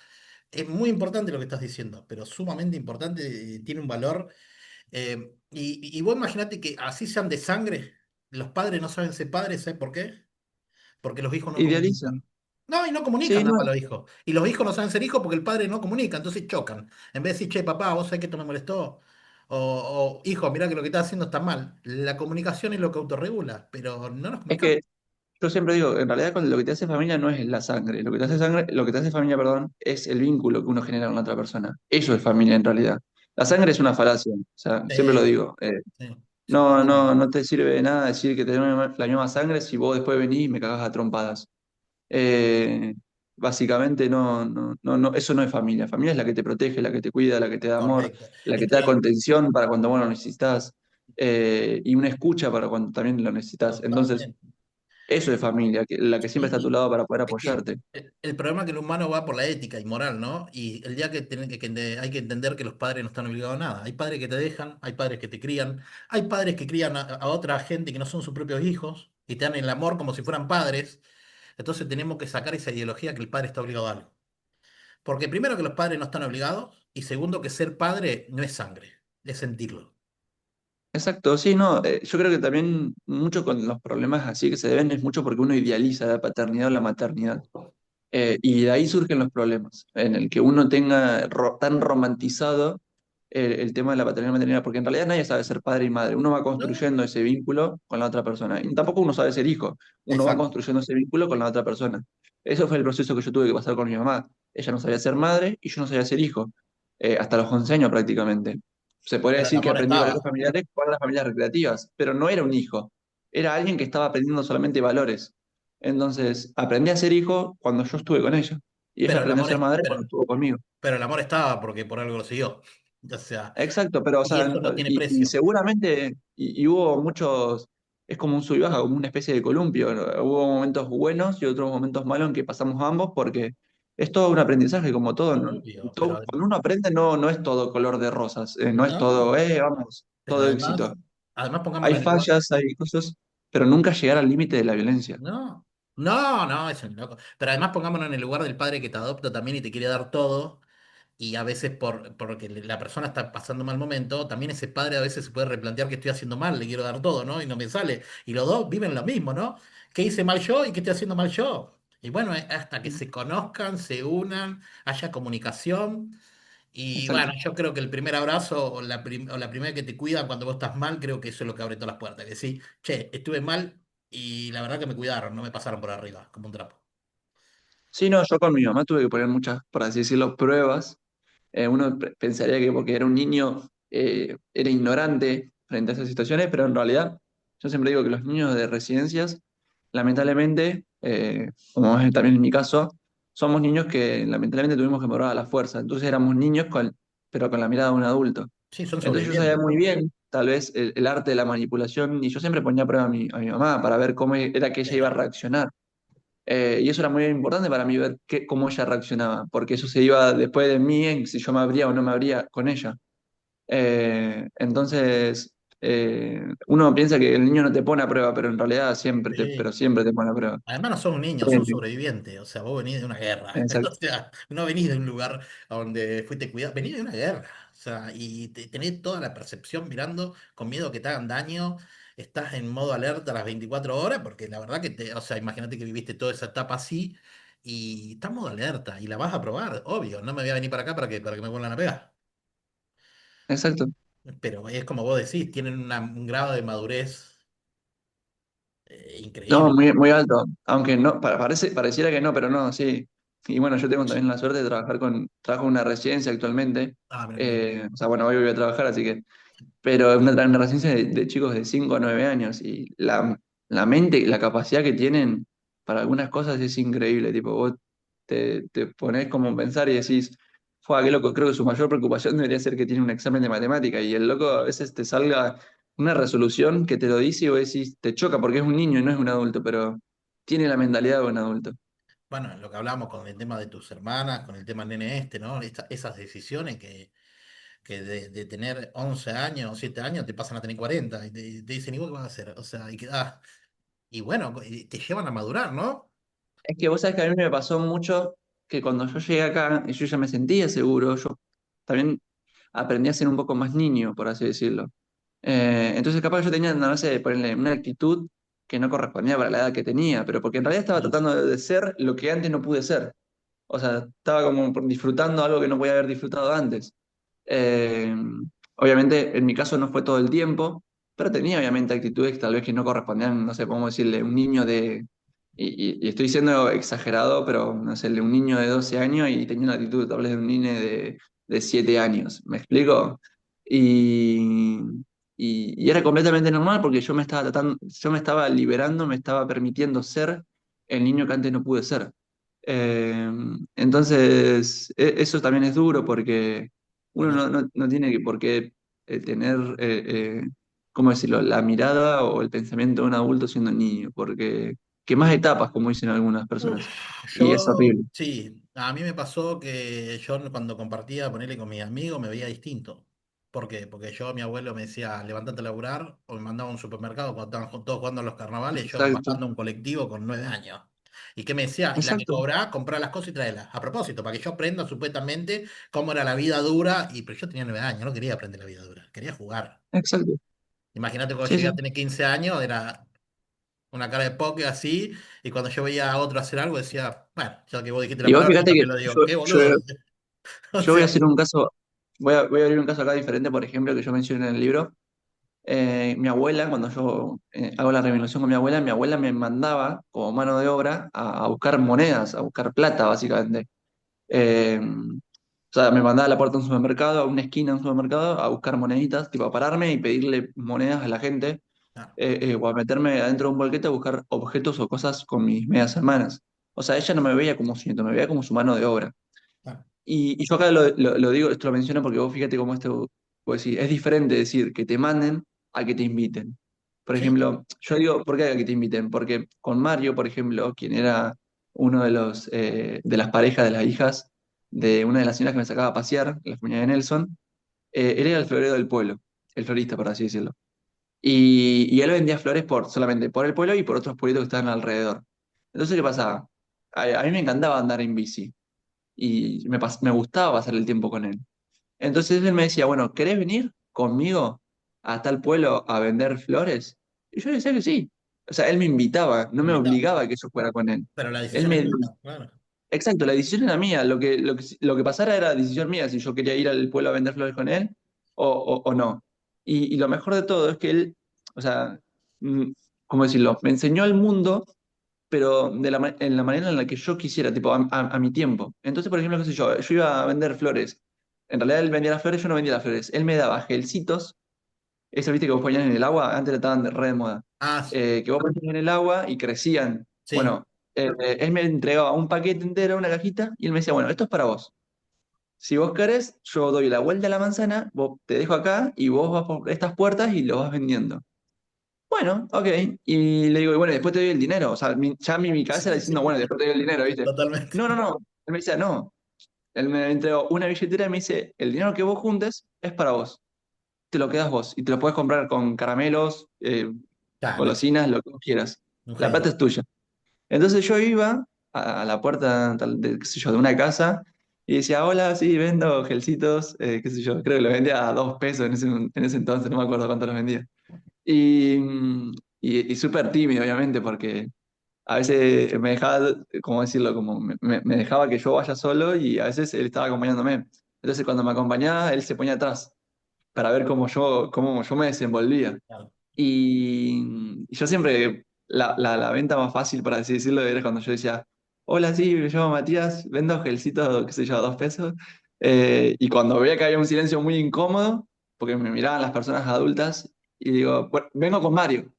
es muy importante lo que estás diciendo, pero sumamente importante, tiene un valor. Y vos imaginate que así sean de sangre, los padres no saben ser padres, ¿sabes por qué? Porque los hijos no Idealizan. comunican. No, y no Sí, comunican nada más no, los hijos. Y los hijos no saben ser hijos porque el padre no comunica, entonces chocan. En vez de decir, che, papá, vos sabés que esto me molestó. O hijo, mirá que lo que estás haciendo está mal. La comunicación es lo que autorregula, pero no nos es comunicamos. que yo siempre digo, en realidad lo que te hace familia no es la sangre, lo que te hace sangre, lo que te hace familia, perdón, es el vínculo que uno genera con la otra persona. Eso es familia en realidad. La sangre es una falacia, o sea, siempre lo Sí, digo. sí, sí, No totalmente. te sirve de nada decir que tenemos la misma sangre si vos después venís y me cagás a trompadas. Eh, Básicamente eso no es familia. Familia es la que te protege, la que te cuida, la que te da amor, Correcto. la que te da Estoy contención para cuando vos lo necesitas, y una escucha para cuando también lo necesitas. Entonces, totalmente. eso es familia, la que siempre está a tu Y, lado para poder es que apoyarte. el problema es que el humano va por la ética y moral, ¿no? Y el día hay que entender que los padres no están obligados a nada. Hay padres que te dejan, hay padres que te crían, hay padres que crían a otra gente que no son sus propios hijos y te dan el amor como si fueran padres. Entonces tenemos que sacar esa ideología que el padre está obligado a algo. Porque primero que los padres no están obligados y segundo que ser padre no es sangre, es sentirlo. Exacto, sí, no, yo creo que también mucho con los problemas así que se deben es mucho porque uno idealiza la paternidad o la maternidad. Y de ahí surgen los problemas, en el que uno tenga tan romantizado el tema de la paternidad y maternidad, porque en realidad nadie sabe ser padre y madre. Uno va ¿No? construyendo ese vínculo con la otra persona. Y tampoco uno sabe ser hijo, uno va Exacto. construyendo ese vínculo con la otra persona. Eso fue el proceso que yo tuve que pasar con mi mamá. Ella no sabía ser madre y yo no sabía ser hijo, hasta los 11 años prácticamente. Se podría Pero el decir que amor aprendí valores estaba. familiares con las familias recreativas, pero no era un hijo, era alguien que estaba aprendiendo solamente valores. Entonces, aprendí a ser hijo cuando yo estuve con ella. Y ella Pero el aprendió a amor ser es, madre cuando pero, estuvo conmigo. pero el amor estaba porque por algo lo siguió. O sea, Exacto, pero, o y sea, eso no tiene y precio. seguramente, y hubo muchos, es como un sub y baja, como una especie de columpio, ¿no? Hubo momentos buenos y otros momentos malos en que pasamos ambos, porque es todo un aprendizaje, como todo, ¿no? Obvio, pero Cuando uno aprende no es todo color de rosas, no es no, todo, vamos, pero todo además, éxito. además Hay pongámonos en el lugar. fallas, hay cosas, pero nunca llegar al límite de la violencia. No, no, no, es un loco. Pero además pongámonos en el lugar del padre que te adopta también y te quiere dar todo. Y a veces porque la persona está pasando mal momento, también ese padre a veces se puede replantear que estoy haciendo mal, le quiero dar todo, ¿no? Y no me sale. Y los dos viven lo mismo, ¿no? ¿Qué hice mal yo y qué estoy haciendo mal yo? Y bueno, hasta que se conozcan, se unan, haya comunicación. Y bueno, Exacto. yo creo que el primer abrazo o la primera que te cuidan cuando vos estás mal, creo que eso es lo que abre todas las puertas. Que sí, che, estuve mal y la verdad que me cuidaron, no me pasaron por arriba, como un trapo. Sí, no, yo con mi mamá tuve que poner muchas, por así decirlo, pruebas. Uno pensaría que porque era un niño era ignorante frente a esas situaciones, pero en realidad yo siempre digo que los niños de residencias, lamentablemente, como es también en mi caso, somos niños que lamentablemente tuvimos que morar a la fuerza. Entonces éramos niños pero con la mirada de un adulto. Sí, son Entonces yo sabía sobrevivientes. muy bien, tal vez, el arte de la manipulación, y yo siempre ponía a prueba a mi mamá para ver cómo era que ella iba a Pero, reaccionar. Y eso era muy importante para mí, ver cómo ella reaccionaba, porque eso se iba después de mí en si yo me abría o no me abría con ella. Entonces, uno piensa que el niño no te pone a prueba, pero en realidad sí. pero siempre te pone a prueba. Además no sos un niño, sos Eh, sobreviviente. O sea, vos venís de una guerra. O exacto. sea, no venís de un lugar a donde fuiste cuidado, venís de una guerra. O sea, y tenés toda la percepción mirando con miedo que te hagan daño. Estás en modo alerta las 24 horas, porque la verdad que o sea, imagínate que viviste toda esa etapa así y estás en modo alerta y la vas a probar, obvio. No me voy a venir para acá para que me vuelvan a pegar. Exacto. Pero es como vos decís, tienen un grado de madurez No, increíble. muy alto. Aunque no, pareciera que no, pero no, sí. Y bueno, yo tengo también la suerte de trabajo en una residencia actualmente. Ah, mira qué bien. O sea, bueno, hoy voy a trabajar, así que pero es una residencia de chicos de 5 a 9 años y la mente, la capacidad que tienen para algunas cosas es increíble. Tipo, vos te pones como a pensar y decís, fue qué loco, creo que su mayor preocupación debería ser que tiene un examen de matemática y el loco a veces te salga una resolución que te lo dice y vos decís, te choca porque es un niño y no es un adulto, pero tiene la mentalidad de un adulto. Bueno, lo que hablamos con el tema de tus hermanas, con el tema nene este, ¿no? Esas decisiones que de tener 11 años, 7 años, te pasan a tener 40 y te dicen, ¿y vos qué vas a hacer? O sea, y bueno, y te llevan a madurar, ¿no? Es que vos sabés que a mí me pasó mucho. que cuando yo llegué acá y yo ya me sentía seguro, yo también aprendí a ser un poco más niño, por así decirlo. Entonces capaz yo tenía, no sé, ponerle una actitud que no correspondía para la edad que tenía, pero porque en realidad estaba Sí. tratando de ser lo que antes no pude ser. O sea, estaba como disfrutando algo que no podía haber disfrutado antes. Eh, Obviamente, en mi caso no fue todo el tiempo, pero tenía obviamente actitudes tal vez que no correspondían, no sé, podemos decirle, un niño de, y estoy siendo exagerado, pero no sé, de un niño de 12 años y tenía una actitud tal vez de un niño de 7 años, ¿me explico? Y, y era completamente normal porque yo me estaba tratando, yo me estaba liberando, me estaba permitiendo ser el niño que antes no pude ser. Eh, entonces, eso también es duro porque uno Bueno, no tiene que por qué tener, ¿cómo decirlo?, la mirada o el pensamiento de un adulto siendo niño, porque que más etapas, como dicen algunas personas, y es yo, horrible. sí, a mí me pasó que yo cuando compartía, ponerle con mis amigos, me veía distinto. ¿Por qué? Porque yo, mi abuelo me decía, levantate a laburar, o me mandaba a un supermercado cuando estaban todos jugando a los carnavales, yo Exacto, bajando un colectivo con 9 años. ¿Y qué me decía? Y la que exacto, cobrá, comprá las cosas y tráelas. A propósito, para que yo aprenda supuestamente cómo era la vida dura, pero yo tenía 9 años, no quería aprender la vida dura, quería jugar. exacto. Imagínate cuando Sí, llegué sí. a tener 15 años, era una cara de poke así, y cuando yo veía a otro hacer algo decía, bueno, ya que vos dijiste la Y vos palabra, yo fíjate que también lo digo, qué yo, boludo. O yo voy a sea, hacer un caso, voy a abrir un caso acá diferente, por ejemplo, que yo mencioné en el libro. Mi abuela, cuando yo hago la revelación con mi abuela me mandaba como mano de obra a buscar monedas, a buscar plata, básicamente. O sea, me mandaba a la puerta de un supermercado, a una esquina de un supermercado, a buscar moneditas, tipo a pararme y pedirle monedas a la gente, claro, o a meterme adentro de un bolquete a buscar objetos o cosas con mis medias hermanas. O sea, ella no me veía como su nieto, me veía como su mano de obra. claro. Y yo acá lo digo, esto lo menciono porque vos fíjate cómo esto, pues sí, es diferente decir que te manden a que te inviten. Por Sí, ejemplo, yo digo, ¿por qué a que te inviten? Porque con Mario, por ejemplo, quien era uno de los de las parejas de las hijas de una de las señoras que me sacaba a pasear, la familia de Nelson, él era el florero del pueblo, el florista, por así decirlo. Y él vendía flores solamente por el pueblo y por otros pueblitos que estaban alrededor. Entonces, ¿qué pasaba? A mí me encantaba andar en bici y me gustaba pasar el tiempo con él. Entonces él me decía, bueno, ¿querés venir conmigo a tal pueblo a vender flores? Y yo le decía que sí. O sea, él me invitaba, no me invitado. obligaba a que yo fuera con él. Pero la Él decisión es me... tuya, claro. Exacto, la decisión era mía. Lo que pasara era decisión mía, si yo quería ir al pueblo a vender flores con él o no. Y lo mejor de todo es que él, o sea, mm, ¿cómo decirlo? Me enseñó el mundo pero en la manera en la que yo quisiera, tipo, a mi tiempo. Entonces, por ejemplo, qué sé yo iba a vender flores. En realidad él vendía las flores, yo no vendía las flores. Él me daba gelcitos, esos viste que vos ponías en el agua, antes estaban de re de moda, Ah, que vos ponías en el agua y crecían. sí, Bueno, él me entregaba un paquete entero, una cajita, y él me decía, bueno, esto es para vos. Si vos querés, yo doy la vuelta a la manzana, vos te dejo acá y vos vas por estas puertas y lo vas vendiendo. Bueno, ok. Y le digo, y bueno, después te doy el dinero. O sea, ya mi cabeza era sí, diciendo, sí, bueno, después te doy el dinero, ¿viste? totalmente. No, no, no. Él me decía, no. Él me entregó una billetera y me dice, el dinero que vos juntes es para vos. Te lo quedas vos. Y te lo puedes comprar con caramelos, Claro, golosinas, lo que vos quieras. un La genio. plata es tuya. Entonces yo iba a la puerta de, qué sé yo, de una casa y decía, hola, sí, vendo gelcitos, qué sé yo. Creo que lo vendía a 2 pesos en ese entonces, no me acuerdo cuánto los vendía. Y, y súper tímido, obviamente, porque a veces me dejaba, ¿cómo decirlo? Como me dejaba que yo vaya solo y a veces él estaba acompañándome. Entonces cuando me acompañaba, él se ponía atrás para ver cómo yo me desenvolvía. Claro, Y yo siempre, la venta más fácil, para así decirlo, era cuando yo decía, hola, sí, me llamo Matías, vendo gelcitos, qué sé yo, a 2 pesos. Y cuando veía que había un silencio muy incómodo, porque me miraban las personas adultas, y digo, "Bueno, vengo con Mario,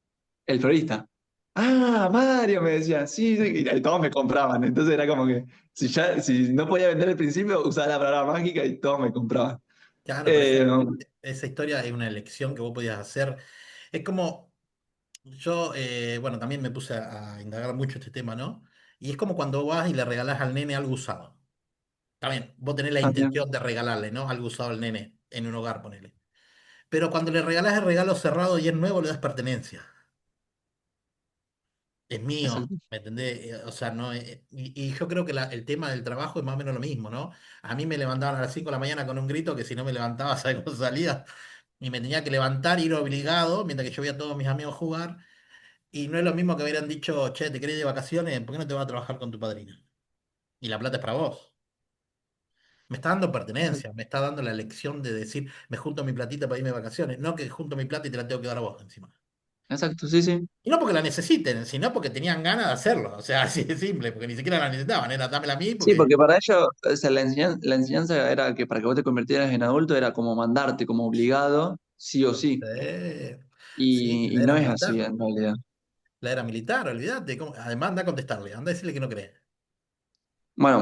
el florista. Ah, Mario, me decían, sí, sí, y todos me compraban. Entonces era como que, si no podía vender al principio, usaba la palabra mágica y todos me compraban. claro, pero Eh, esa historia es una elección que vos podías hacer. Es como, yo, bueno, también me puse a indagar mucho este tema, ¿no? Y es como cuando vas y le regalás al nene algo usado. También, vos tenés la También. intención de regalarle, ¿no? Algo usado al nene en un hogar, ponele. Pero cuando le regalás el regalo cerrado y es nuevo, le das pertenencia. es mío, Exacto. ¿me entendés? O sea, no, y yo creo que el tema del trabajo es más o menos lo mismo, ¿no? A mí me levantaban a las 5 de la mañana con un grito que si no me levantaba, ¿sabes cómo salía? Y me tenía que levantar, ir obligado, mientras que yo veía a todos mis amigos jugar. Y no es lo mismo que me hubieran dicho, che, ¿te querés ir de vacaciones? ¿Por qué no te vas a trabajar con tu padrino? Y la plata es para vos. Me está dando pertenencia, me está dando la lección de decir, me junto mi platita para irme de vacaciones, no que junto mi plata y te la tengo que dar a vos encima. Exacto, sí, sí. Y no porque la necesiten, sino porque tenían ganas de hacerlo. O sea, así de simple, porque ni siquiera la necesitaban, era dámela a mí Sí, porque... porque para ellos, o sea, la enseñanza era que para que vos te convirtieras en adulto era como mandarte, como obligado, sí o sí. sí, Y la era no es militar. así en realidad. La era militar, olvídate. Además, anda a contestarle, anda a decirle que no cree. Bueno,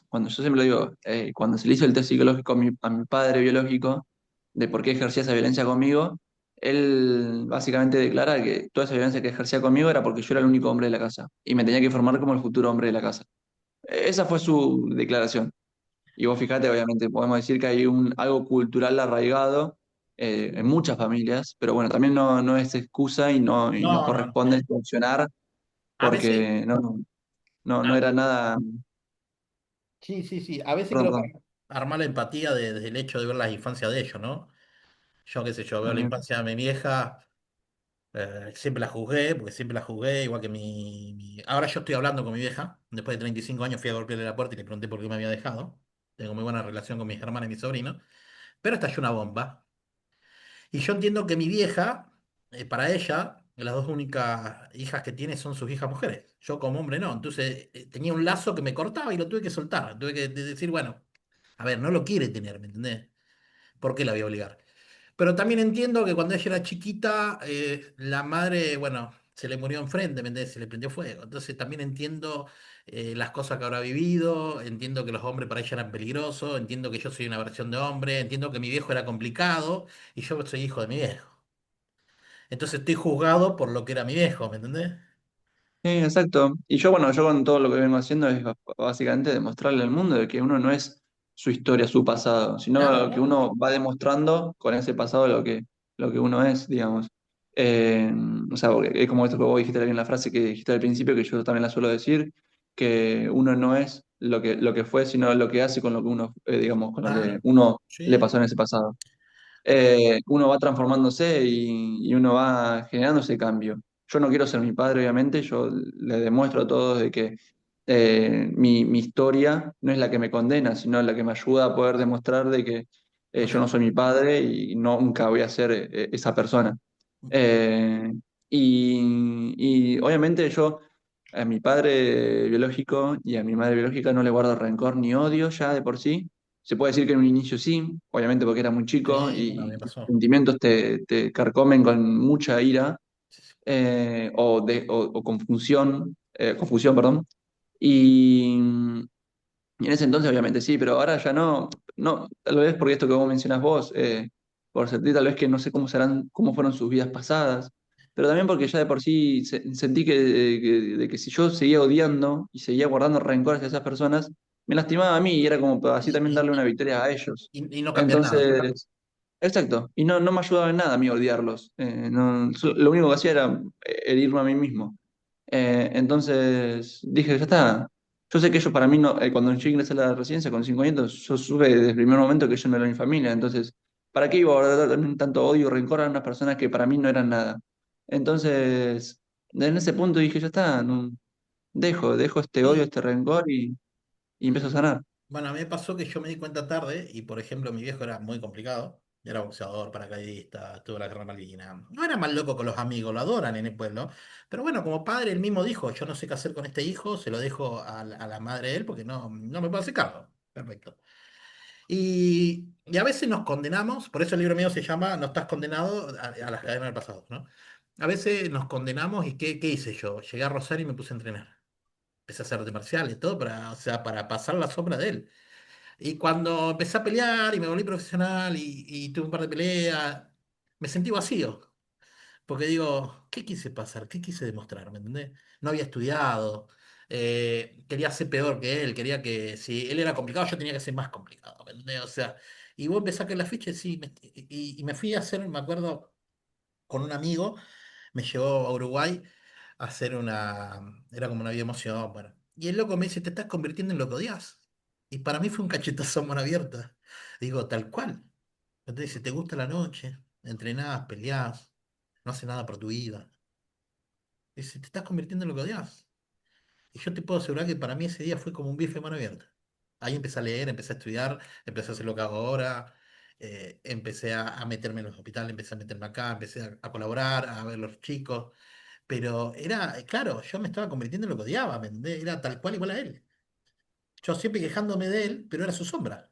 cuando yo siempre lo digo, cuando se le hizo el test psicológico a mi padre biológico de por qué ejercía esa violencia conmigo, él básicamente declara que toda esa violencia que ejercía conmigo era porque yo era el único hombre de la casa y me tenía que formar como el futuro hombre de la casa. Esa fue su declaración. Y vos fíjate, obviamente, podemos decir que hay algo cultural arraigado en Sí. muchas familias, pero bueno, también no es excusa y no No, no, no. corresponde sancionar A veces, porque no a- era nada. sí, sí, sí. A veces Perdón, creo que perdón. armar la empatía desde el hecho de ver las infancias de ellos, ¿no? Yo, qué sé yo, veo la infancia de mi vieja. Siempre la juzgué, porque siempre la juzgué, igual que Ahora yo estoy hablando con mi vieja, después de 35 años fui a golpearle la puerta y le pregunté por qué me había dejado. Tengo muy buena relación con mis hermanas y mis sobrinos, pero estalló una bomba. Y yo entiendo que mi vieja, para ella, las dos únicas hijas que tiene son sus hijas mujeres. Yo como hombre no. Entonces tenía un lazo que me cortaba y lo tuve que soltar. Tuve que decir, bueno, a ver, no lo quiere tener, ¿me entendés? ¿Por qué la voy a obligar? Pero también entiendo que cuando ella era chiquita, la madre, bueno, se le murió enfrente, ¿me entendés? Se le prendió fuego. Entonces también entiendo las cosas que habrá vivido, entiendo que los hombres para ella eran peligrosos, entiendo que yo soy una versión de hombre, entiendo que mi viejo era complicado y yo soy hijo de mi viejo. Entonces estoy juzgado por lo que era mi viejo, ¿me entendés? Sí, exacto. Y yo, bueno, yo con todo lo que vengo haciendo es básicamente demostrarle al mundo de que uno no es su historia, su pasado, sino que Claro, uno va demostrando con ese pasado lo que uno es, digamos. O sea, porque es como esto que vos dijiste bien la frase que dijiste al principio, que yo también la suelo decir, que uno no es lo que fue, sino lo que hace con lo que uno, digamos, con lo que claro, uno le sí. pasó en ese pasado. Uno va transformándose y uno va generando ese cambio. Yo no quiero ser mi padre, obviamente, yo le demuestro a todos de que mi historia no es la que me condena, sino la que me ayuda a poder demostrar de que yo no soy mi padre y nunca voy a ser esa persona. Eh, y obviamente yo a mi padre biológico y a mi madre biológica no le guardo rencor ni odio ya de por sí. Se puede decir que en un inicio sí, obviamente porque era muy chico Sí, bueno, a mí y me tus pasó. sentimientos te carcomen con mucha ira Sí, sí. o confusión, perdón. Y, y en ese entonces obviamente sí, pero ahora ya no, tal vez porque esto que vos mencionás vos, por sentir tal vez que no sé cómo fueron sus vidas pasadas, pero también porque ya de por sí sentí de que si yo seguía odiando y seguía guardando rencor hacia esas personas, me lastimaba a mí y era como para así Y, también y- darle una victoria a ellos. y no cambiar nada. Entonces, exacto, y no me ayudaba en nada a mí odiarlos. Lo único que hacía era herirme a mí mismo. Entonces dije, ya está. Yo sé que ellos para mí, no, cuando yo ingresé a la residencia con 5 años, yo supe desde el primer momento que ellos no eran mi familia. Entonces, ¿para qué iba a guardar también tanto odio y rencor a unas personas que para mí no eran nada? Entonces, en ese punto dije, ya está, dejo este odio, Sí, este rencor y empiezo a sanar. bueno, a mí me pasó que yo me di cuenta tarde y, por ejemplo, mi viejo era muy complicado. Era boxeador, paracaidista, estuvo en la guerra malvina. No era mal loco con los amigos, lo adoran en el pueblo. Pero bueno, como padre, él mismo dijo, yo no sé qué hacer con este hijo, se lo dejo a la madre de él porque no me puedo hacer cargo. Perfecto. Y a veces nos condenamos, por eso el libro mío se llama No estás condenado a las cadenas del pasado, ¿no? A veces nos condenamos y ¿qué hice yo? Llegué a Rosario y me puse a entrenar. Empecé a hacer artes marciales, todo para, o sea, para pasar la sombra de él. Y cuando empecé a pelear y me volví profesional y tuve un par de peleas, me sentí vacío. Porque digo, ¿qué quise pasar? ¿Qué quise demostrar? ¿Me entendés? No había estudiado. Quería ser peor que él. Quería que si él era complicado, yo tenía que ser más complicado. ¿Me entendés? O sea, y vos empezás a que la ficha, sí. Y me fui a hacer, me acuerdo, con un amigo, me llevó a Uruguay hacer era como una vida emoción, bueno. Y el loco me dice, te estás convirtiendo en lo que odias. Y para mí fue un cachetazo a mano abierta. Digo, tal cual. Entonces dice, ¿te gusta la noche? Entrenás, peleás, no haces nada por tu vida. Dice, te estás convirtiendo en lo que odias. Y yo te puedo asegurar que para mí ese día fue como un bife a mano abierta. Ahí empecé a leer, empecé a estudiar, empecé a hacer lo que hago ahora, empecé a meterme en los hospitales, empecé a meterme acá, empecé a colaborar, a ver los chicos. Pero era, claro, yo me estaba convirtiendo en lo que odiaba, ¿me entendés? Era tal cual igual a él. Yo siempre quejándome de él, pero era su sombra.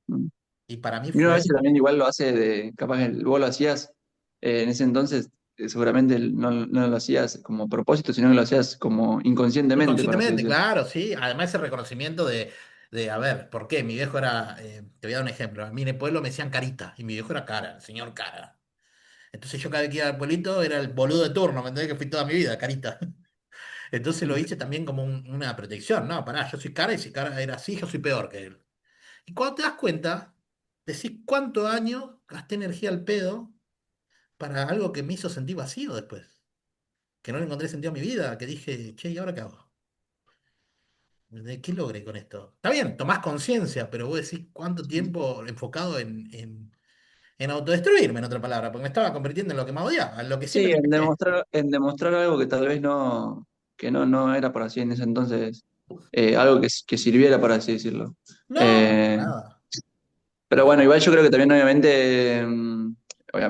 Mm. Y para mí Y uno a fue, veces también igual lo hace capaz que vos lo hacías en ese entonces, seguramente no lo hacías como propósito, sino que lo hacías como inconscientemente, por así inconscientemente, decirlo. claro, sí. Además ese reconocimiento a ver, ¿por qué? Mi viejo era, te voy a dar un ejemplo. A mí en el pueblo me decían Carita, y mi viejo era Cara, el señor Cara. Entonces yo cada vez que iba al pueblito era el boludo de turno, ¿me entendés? Que fui toda mi vida, Carita. Entonces lo hice también como una protección. No, pará, yo soy Cara y si Cara era así, yo soy peor que él. Y cuando te das cuenta, decís cuántos años gasté energía al pedo para algo que me hizo sentir vacío después. Que no le encontré sentido a mi vida, que dije, che, ¿y ahora qué hago? ¿De qué logré con esto? Está bien, tomás conciencia, pero vos decís cuánto tiempo enfocado en autodestruirme, en otra palabra, porque me estaba convirtiendo en lo que me odiaba, en lo que siempre Sí, me quejé. en demostrar algo que tal vez no era por así en ese entonces, algo que sirviera, por así decirlo. No, para Eh, nada. pero Para bueno, igual nada. yo creo que también obviamente, por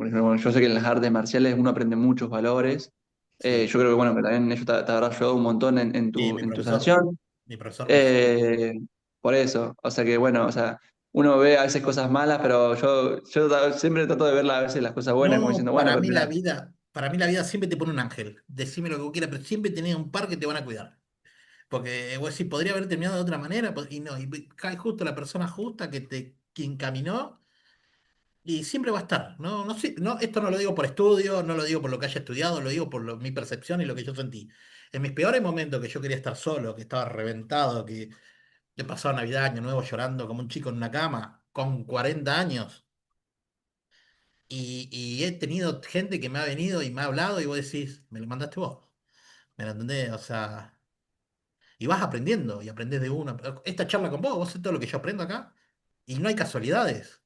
ejemplo, bueno, yo sé que en las artes marciales uno aprende muchos valores. Sí, Yo creo que bueno, que también eso te habrá ayudado un montón y en tu sanación. mi profesor me enseñó. Eh, por eso, o sea que bueno, o sea, uno ve a veces cosas malas, pero siempre trato de ver a veces las cosas buenas, como No, diciendo, bueno, pero mira, para mí la vida siempre te pone un ángel. Decime lo que vos quieras, pero siempre tenés un par que te van a cuidar. Porque vos decís, podría haber terminado de otra manera, y no, y cae justo la persona justa que encaminó y siempre va a estar. No, no sé, no, esto no lo digo por estudio, no lo digo por lo que haya estudiado, lo digo por mi percepción y lo que yo sentí. En mis peores momentos que yo quería estar solo, que estaba reventado, que he pasado Navidad, Año Nuevo llorando como un chico en una cama, con 40 años, y he tenido gente que me ha venido y me ha hablado y vos decís, me lo mandaste vos. ¿Me lo entendés? O sea, y vas aprendiendo y aprendés de uno. Esta charla con vos sé todo lo que yo aprendo acá y no hay casualidades.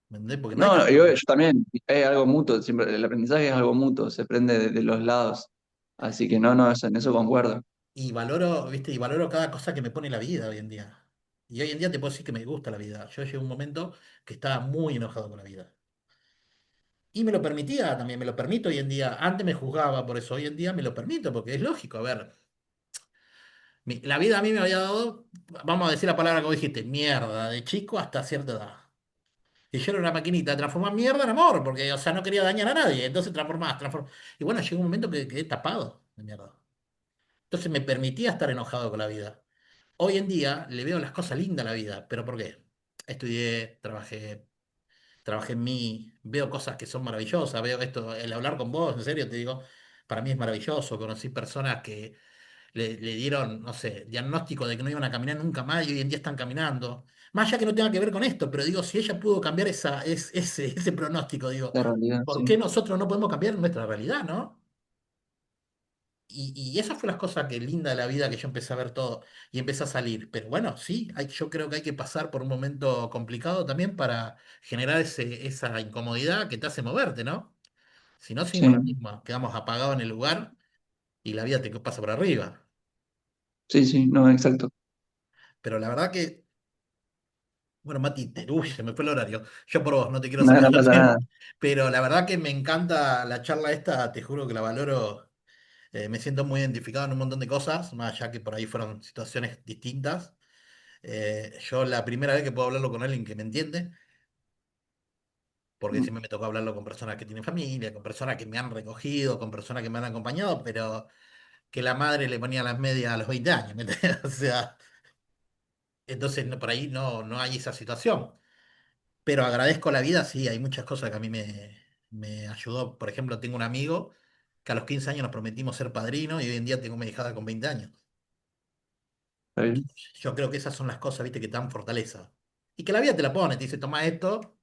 ¿Me entendés? Porque no hay no, yo casualidades. también, es algo mutuo, siempre, el aprendizaje es algo mutuo, se aprende de los lados. Así que no, en eso concuerdo. Y valoro, ¿viste? Y valoro cada cosa que me pone la vida hoy en día. Y hoy en día te puedo decir que me gusta la vida. Yo llegué a un momento que estaba muy enojado con la vida. Y me lo permitía también, me lo permito hoy en día. Antes me juzgaba por eso, hoy en día me lo permito, porque es lógico. A ver, la vida a mí me había dado, vamos a decir la palabra que vos dijiste, mierda, de chico hasta cierta edad. Y yo era una maquinita, transformar mierda en amor, porque, o sea, no quería dañar a nadie. Entonces transformás. Y bueno, llegó un momento que quedé tapado de mierda. Entonces me permitía estar enojado con la vida. Hoy en día le veo las cosas lindas a la vida, pero ¿por qué? Estudié, trabajé en mí, veo cosas que son maravillosas, veo esto, el hablar con vos, en serio te digo, para mí es maravilloso. Conocí personas que le dieron, no sé, diagnóstico de que no iban a caminar nunca más y hoy en día están caminando. Más allá que no tenga que ver con esto, pero digo, si ella pudo cambiar ese pronóstico, digo, La realidad, ¿por sí. qué nosotros no podemos cambiar nuestra realidad, no? Y esas fueron las cosas que linda de la vida que yo empecé a ver todo y empecé a salir. Pero bueno, sí, yo creo que hay que pasar por un momento complicado también para generar esa incomodidad que te hace moverte, ¿no? Si no, seguimos la Sí, misma, quedamos apagados en el lugar y la vida te pasa por arriba. sí, sí, no, exacto. Pero la verdad que, bueno, Mati, uy, se me fue el horario. Yo por vos, no te quiero Nada, sacar no más pasa nada. tiempo. Pero la verdad que me encanta la charla esta, te juro que la valoro. Me siento muy identificado en un montón de cosas, más allá que por ahí fueron situaciones distintas. Yo la primera vez que puedo hablarlo con alguien que me entiende, porque siempre me tocó hablarlo con personas que tienen familia, con personas que me han recogido, con personas que me han acompañado, pero que la madre le ponía las medias a los 20 años, ¿me entendés? O sea, entonces por ahí no hay esa situación. Pero agradezco la vida, sí, hay muchas cosas que a mí me ayudó. Por ejemplo, tengo un amigo que a los 15 años nos prometimos ser padrinos y hoy en día tengo una hijada con 20 años. Está bien. Yo creo que esas son las cosas, viste, que te dan fortaleza. Y que la vida te la pone, te dice, toma esto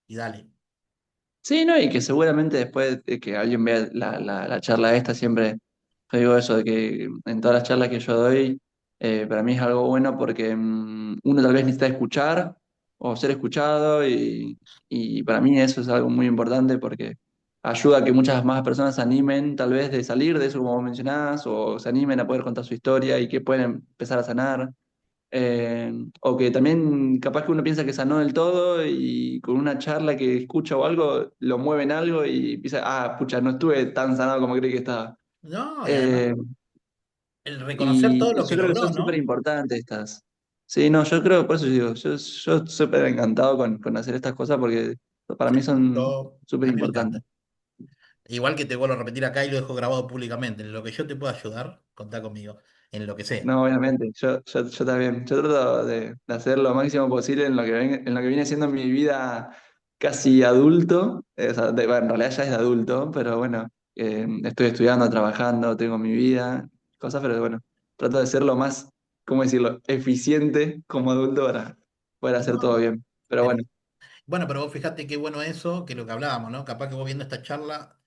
y dale. Sí, ¿no? Y que seguramente después de que alguien vea la charla esta, siempre yo digo eso, de que en todas las charlas que yo doy, para mí es algo bueno porque uno tal vez necesita escuchar o ser escuchado y para mí eso es algo muy importante porque ayuda a que muchas más personas se animen tal vez de salir de eso como vos mencionás o se animen a poder contar su historia y que pueden empezar a sanar. O que también capaz que uno piensa que sanó del todo y con una charla que escucha o algo, lo mueven algo y piensa, ah, pucha, no estuve tan sanado como creí que estaba. No, y además Eh, el reconocer todo y lo que yo creo que logró, son súper ¿no? importantes estas. Sí, no, yo creo, por eso digo, yo súper encantado con hacer estas cosas porque para mí son súper A mí me encanta. importantes. Igual que te vuelvo a repetir acá y lo dejo grabado públicamente. En lo que yo te pueda ayudar, contá conmigo. En lo que sea. No, obviamente, yo también. Yo trato de hacer lo máximo posible en lo que en lo que viene siendo mi vida casi adulto. O sea, bueno, en realidad ya es de adulto, pero bueno, estoy estudiando, trabajando, tengo mi vida, cosas, pero bueno, trato de ser lo más, ¿cómo decirlo?, eficiente como adulto para poder hacer todo No, bien. Pero bueno, pero bueno, pero vos fíjate qué bueno eso, que lo que hablábamos, ¿no? Capaz que vos viendo esta charla,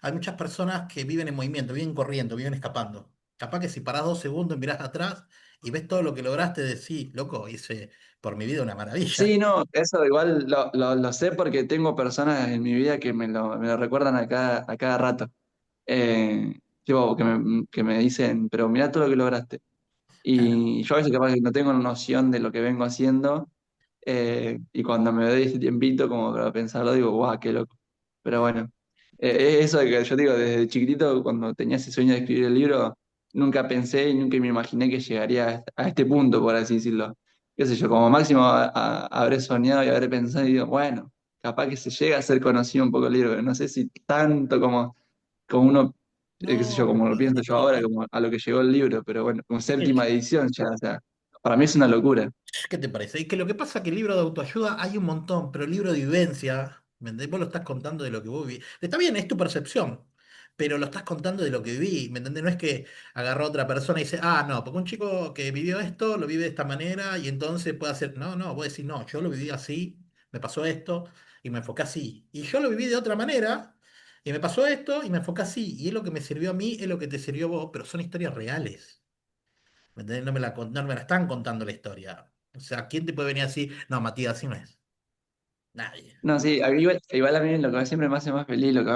hay muchas personas que viven en movimiento, viven corriendo, viven escapando. Capaz que si parás 2 segundos, mirás atrás y ves todo lo que lograste, decís, loco, hice por mi vida una sí, maravilla. no, eso igual lo sé porque tengo personas en mi vida que me lo recuerdan a cada rato. Tipo, que me dicen, pero mirá todo lo que lograste. Claro. Y yo a veces capaz que no tengo noción de lo que vengo haciendo, y cuando me doy ese tiempito como para pensarlo, digo, guau, qué loco. Pero bueno, es eso de que yo digo, desde chiquitito, cuando tenía ese sueño de escribir el libro, nunca pensé y nunca me imaginé que llegaría a este punto, por así decirlo. Qué sé yo, como máximo habré soñado y habré pensado y digo, bueno, capaz que se llega a ser conocido un poco el libro, pero no sé si tanto como uno, qué sé yo, No, como lo y pienso yo pero ahora, como a lo que llegó el libro, pero bueno, como es que, séptima edición ya, o sea, para mí es una locura. ¿qué te parece? Es que lo que pasa es que el libro de autoayuda hay un montón, pero el libro de vivencia, ¿me entendés? Vos lo estás contando de lo que vos vivís. Está bien, es tu percepción, pero lo estás contando de lo que viví, ¿me entendés? No es que agarró a otra persona y dice, ah, no, porque un chico que vivió esto lo vive de esta manera y entonces puede hacer. No, no, vos decís, no, yo lo viví así, me pasó esto y me enfoqué así. Y yo lo viví de otra manera y me pasó esto y me enfoqué así. Y es lo que me sirvió a mí, es lo que te sirvió a vos, pero son historias reales. ¿Me entendés? No me la están contando la historia. O sea, ¿quién te puede venir así? No, Matías, así no es. Nadie. No, sí, igual a mí lo que siempre me hace más feliz, lo que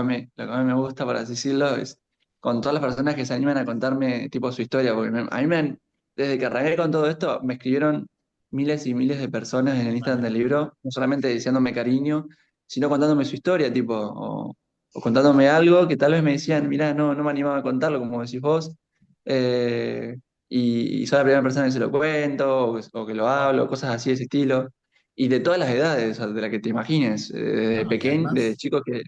más me gusta, por así decirlo, es con todas las personas que se animan a contarme tipo su historia, porque a mí desde que arranqué con todo esto, me escribieron miles y miles de personas en el Instagram del Bueno, libro, no solamente diciéndome cariño, sino contándome su historia, tipo, o contándome algo que tal vez me decían, mirá, no me animaba a contarlo, como decís vos, eh, y soy la primera persona que se lo cuento, o que lo bueno. hablo, cosas así de ese estilo. Y de todas las edades, o sea, de la que te imagines, desde No, y pequeño, desde además, chicos que,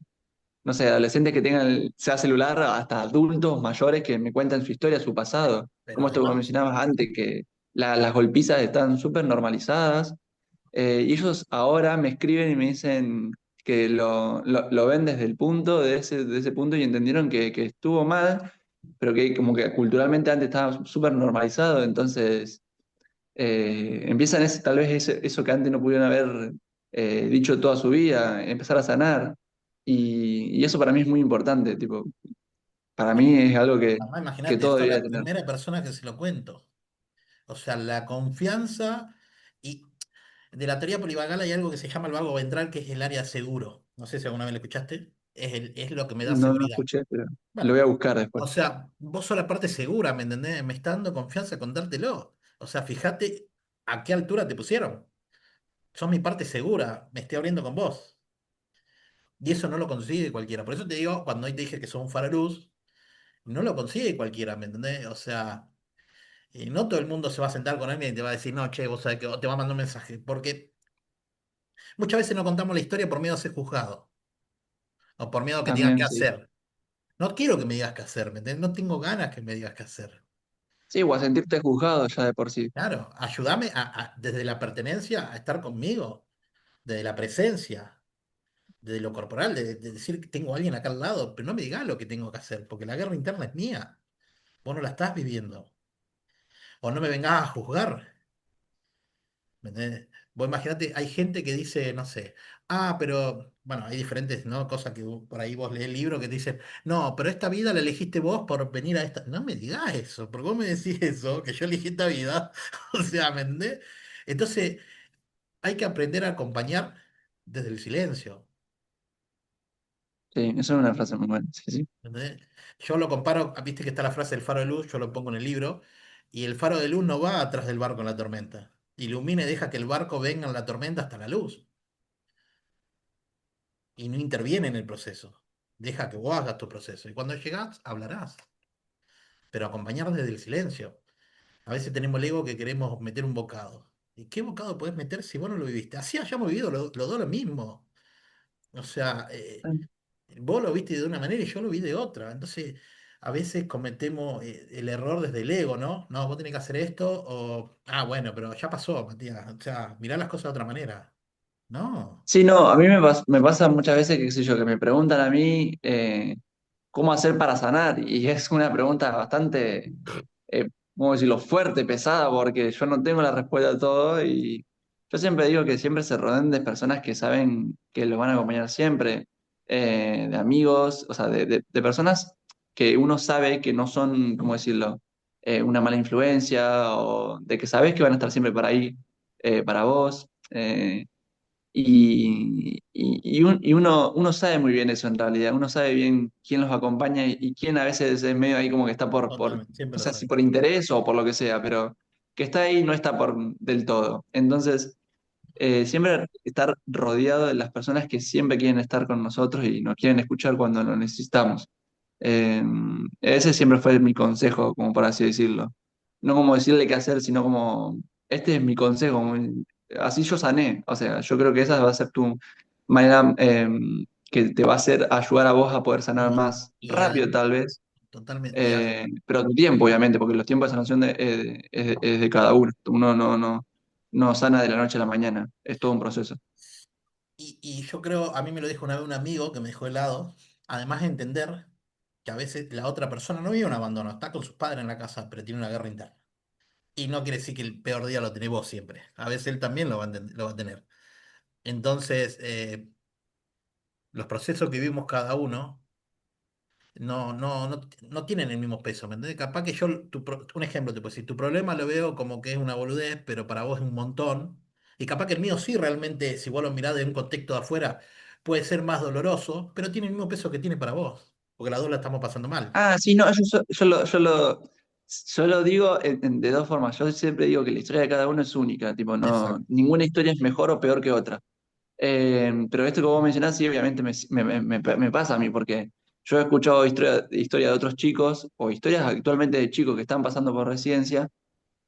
no sé, adolescentes que tengan, sea celular, hasta adultos mayores que me cuentan su historia, su pasado. pero Como esto que además, mencionabas antes, que las golpizas están súper normalizadas. Y ellos ahora me escriben y me dicen que lo ven desde el punto, de ese punto, y entendieron que estuvo mal, pero que como que culturalmente antes estaba súper normalizado, entonces empiezan tal vez eso que antes no pudieron haber dicho toda su vida, empezar a sanar. Y eso para mí es muy importante, tipo, para mí es algo además, que imagínate, todo sos debería la tener. primera persona que se lo cuento. O sea, la confianza y de la teoría polivagal hay algo que se llama el vago ventral, que es el área seguro. No sé si alguna vez lo escuchaste. Es lo que me da No seguridad. escuché, pero lo voy Bueno, a buscar después. o sea, vos sos la parte segura, ¿me entendés? Me está dando confianza contártelo. O sea, fíjate a qué altura te pusieron. Sos mi parte segura, me estoy abriendo con vos. Y eso no lo consigue cualquiera. Por eso te digo, cuando hoy te dije que sos un faro de luz, no lo consigue cualquiera, ¿me entendés? O sea, no todo el mundo se va a sentar con alguien y te va a decir, no, che, vos sabés que o te va a mandar un mensaje. Porque muchas veces no contamos la historia por miedo a ser juzgado o por miedo a que te digan qué También, sí. hacer. No quiero que me digas qué hacer, ¿me entendés? No tengo ganas que me digas qué hacer. Sí, o a sentirte juzgado ya de por sí. Claro, ayúdame desde la pertenencia a estar conmigo, desde la presencia, desde lo corporal, de decir que tengo a alguien acá al lado, pero no me digas lo que tengo que hacer, porque la guerra interna es mía. Vos no la estás viviendo. O no me vengas a juzgar. ¿Me entendés? Vos imaginate, hay gente que dice, no sé, pero, bueno, hay diferentes, ¿no? Cosas que por ahí vos lees el libro que te dicen, no, pero esta vida la elegiste vos por venir a esta. No me digas eso, porque vos me decís eso, que yo elegí esta vida. O sea, ¿me entendés? Entonces, hay que aprender a acompañar desde el silencio. Sí, eso es una frase muy buena. Sí, sí. ¿Entendés? Yo lo comparo, viste que está la frase del faro de luz, yo lo pongo en el libro, y el faro de luz no va atrás del barco en la tormenta. Ilumina y deja que el barco venga en la tormenta hasta la luz. Y no interviene en el proceso. Deja que vos hagas tu proceso. Y cuando llegás, hablarás, pero acompañar desde el silencio. A veces tenemos el ego que queremos meter un bocado. ¿Y qué bocado podés meter si vos no lo viviste? Así hayamos vivido los dos lo mismo. O sea, vos lo viste de una manera y yo lo vi de otra. Entonces, a veces cometemos el error desde el ego, ¿no? No, vos tenés que hacer esto o, bueno, pero ya pasó, Matías. O sea, mirá las cosas de otra manera. No, Sí, no, a mí me pasa muchas veces que, qué sé yo, que me preguntan a mí cómo hacer para sanar. Y es una pregunta bastante, ¿cómo decirlo?, fuerte, pesada, porque yo no tengo la respuesta a todo. Y yo siempre digo que siempre se rodeen de personas que saben que los van a acompañar siempre, de amigos, o sea, de personas que uno sabe que no son, ¿cómo decirlo?, una mala influencia, o de que sabes que van a estar siempre para ahí, para vos. Y uno sabe muy bien eso en realidad, uno sabe bien quién los acompaña y quién a veces es medio ahí como que está totalmente, siempre no lo sé si sabes. por interés o por lo que sea, pero que está ahí no está por del todo. Entonces, siempre estar rodeado de las personas que siempre quieren estar con nosotros y nos quieren escuchar cuando lo necesitamos. Eh, Ese siempre fue mi consejo, como por así decirlo. No como decirle qué hacer, sino como, este es mi consejo, así yo sané. O sea, yo creo que esa va a ser tu manera, que te va a hacer ayudar a vos a poder sanar Y, más y rápido, tal vez, totalmente. pero a tu tiempo, obviamente, porque los tiempos de sanación es de cada uno. Uno no sana de la noche a la mañana, es todo un proceso. Y yo creo, a mí me lo dijo una vez un amigo que me dejó helado, además de entender que a veces la otra persona no vive un abandono, está con sus padres en la casa, pero tiene una guerra interna. Y no quiere decir que el peor día lo tenés vos siempre. A veces él también lo va a tener. Entonces, los procesos que vivimos cada uno no tienen el mismo peso, ¿me entendés? Capaz que yo, un ejemplo te puedo decir, tu problema lo veo como que es una boludez, pero para vos es un montón. Y capaz que el mío sí realmente, si vos lo mirás de un contexto de afuera, puede ser más doloroso, pero tiene el mismo peso que tiene para vos, porque las dos la estamos pasando mal. Ah, sí, no, yo lo digo de dos formas. Yo siempre digo que la historia de cada uno es única, tipo, no, Exacto. ninguna historia es mejor o peor que otra. Pero esto que vos mencionás, sí, obviamente me pasa a mí, porque yo he escuchado historia de otros chicos, o historias actualmente de chicos que están pasando por residencia,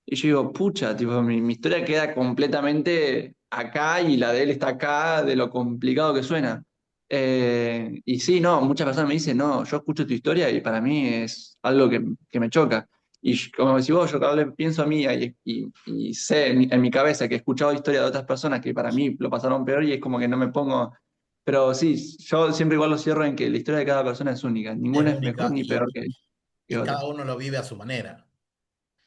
y yo digo, pucha, tipo, mi historia queda completamente acá y la de él está acá, de lo complicado que suena. Y sí, no, muchas personas me dicen, no, yo escucho tu historia y para mí es algo que me choca. Y como decís vos, yo cada vez pienso a mí y sé en mi cabeza que he escuchado historias de otras personas que para mí lo pasaron peor y es como que no me pongo... Pero sí, yo siempre igual lo cierro en que la historia de cada persona es única, Es ninguna es mejor única ni peor que y otra. cada uno lo vive a su manera.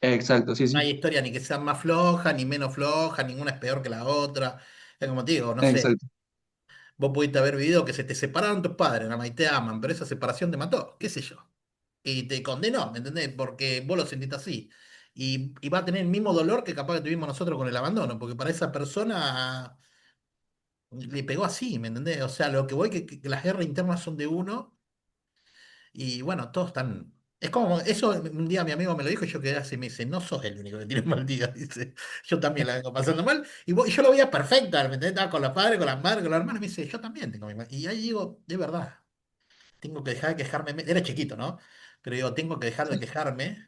Exacto, sí, No sí, hay historia ni que sea más floja, ni menos floja, ninguna es peor que la otra. Es como te digo, no sé. exacto. Vos pudiste haber vivido que se te separaron tus padres, nada más y te aman, pero esa separación te mató, qué sé yo. Y te condenó, ¿me entendés? Porque vos lo sentiste así. Y va a tener el mismo dolor que capaz que tuvimos nosotros con el abandono, porque para esa persona le pegó así, ¿me entendés? O sea, lo que voy que las guerras internas son de uno y bueno, todos están... Es como, eso un día mi amigo me lo dijo y yo quedé así, me dice, no sos el único que tiene mal día, dice, yo también la vengo pasando mal, y yo lo veía perfecta, ¿me entendés? Estaba con los padres, con las madres, con los hermanos, y me dice, yo también tengo mi mal. Y ahí digo, de verdad, tengo que dejar de quejarme, era chiquito, ¿no? Pero digo, tengo que dejar de quejarme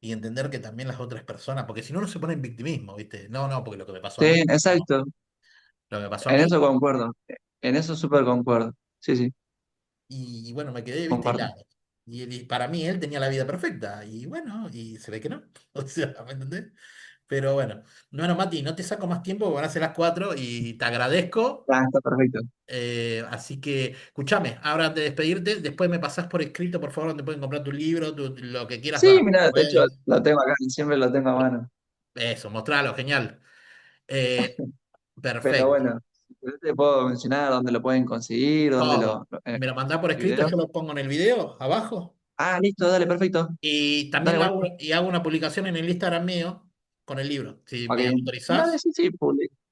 y entender que también las otras personas, porque si no, uno se pone en victimismo, ¿viste? No, no, porque lo que me pasó a Sí, mí, no, exacto. lo que me pasó a En mí, eso concuerdo. En eso súper concuerdo. Sí, sí, y bueno, me quedé, ¿viste? comparto. Hilado. Y para mí él tenía la vida perfecta, y bueno, y se ve que no, o sea, ¿me entendés? Pero bueno, bueno, Mati, no te saco más tiempo, porque van a ser las 4 y te agradezco. Ah, está perfecto. Así que, escúchame, ahora de despedirte, después me pasás por escrito, por favor, donde pueden comprar tu libro, lo que quieras Sí, dar. mira, de hecho Pues, lo tengo acá, siempre lo tengo a mano. eso, mostralo, genial. Pero Perfecto. bueno, yo te puedo mencionar dónde lo pueden conseguir, dónde Todo. ¿Me lo mandás por el escrito? video. Yo lo pongo en el video abajo. Ah, listo, dale, perfecto. Y también Dale, bueno. y hago una publicación en el Instagram mío con el libro. Si Ok. me Dale, autorizás, sí, sí,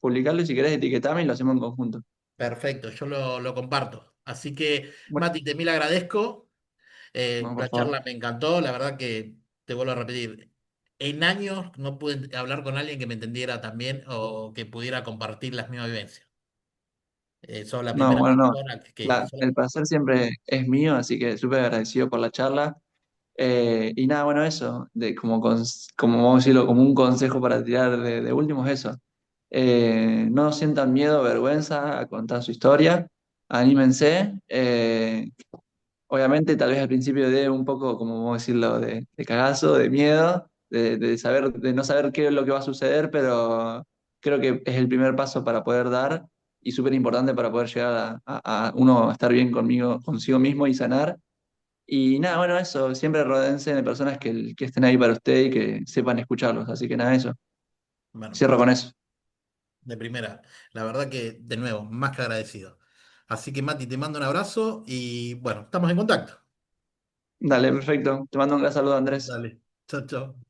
publicarlo y si querés etiquetame y lo hacemos en conjunto. perfecto, yo lo comparto. Así que, Bueno, Mati, te mil agradezco. no, por La favor. charla me encantó. La verdad que te vuelvo a repetir. En años no pude hablar con alguien que me entendiera también o que pudiera compartir las mismas vivencias. Sos la No, primera bueno, no. persona El placer siempre es mío, así que súper agradecido por la charla. Y nada, bueno, eso, como vamos a decirlo, como un consejo para tirar de último es eso. No sientan miedo o vergüenza a contar su historia, anímense. Obviamente, tal vez al principio de un poco, como vamos a decirlo, de cagazo, de miedo, de no saber qué es lo que va a suceder, pero creo que es el primer paso para poder dar y súper importante para poder llegar a uno a estar bien consigo mismo y sanar. Y nada, bueno, eso, siempre rodéense de personas que estén ahí para usted y que sepan escucharlos. Así que nada, eso. Bueno, Cierro con eso. de primera. La verdad que, de nuevo, más que agradecido. Así que, Mati, te mando un abrazo y bueno, estamos en contacto. Dale, perfecto. Te mando un gran saludo, Andrés. Dale. Chao, chao.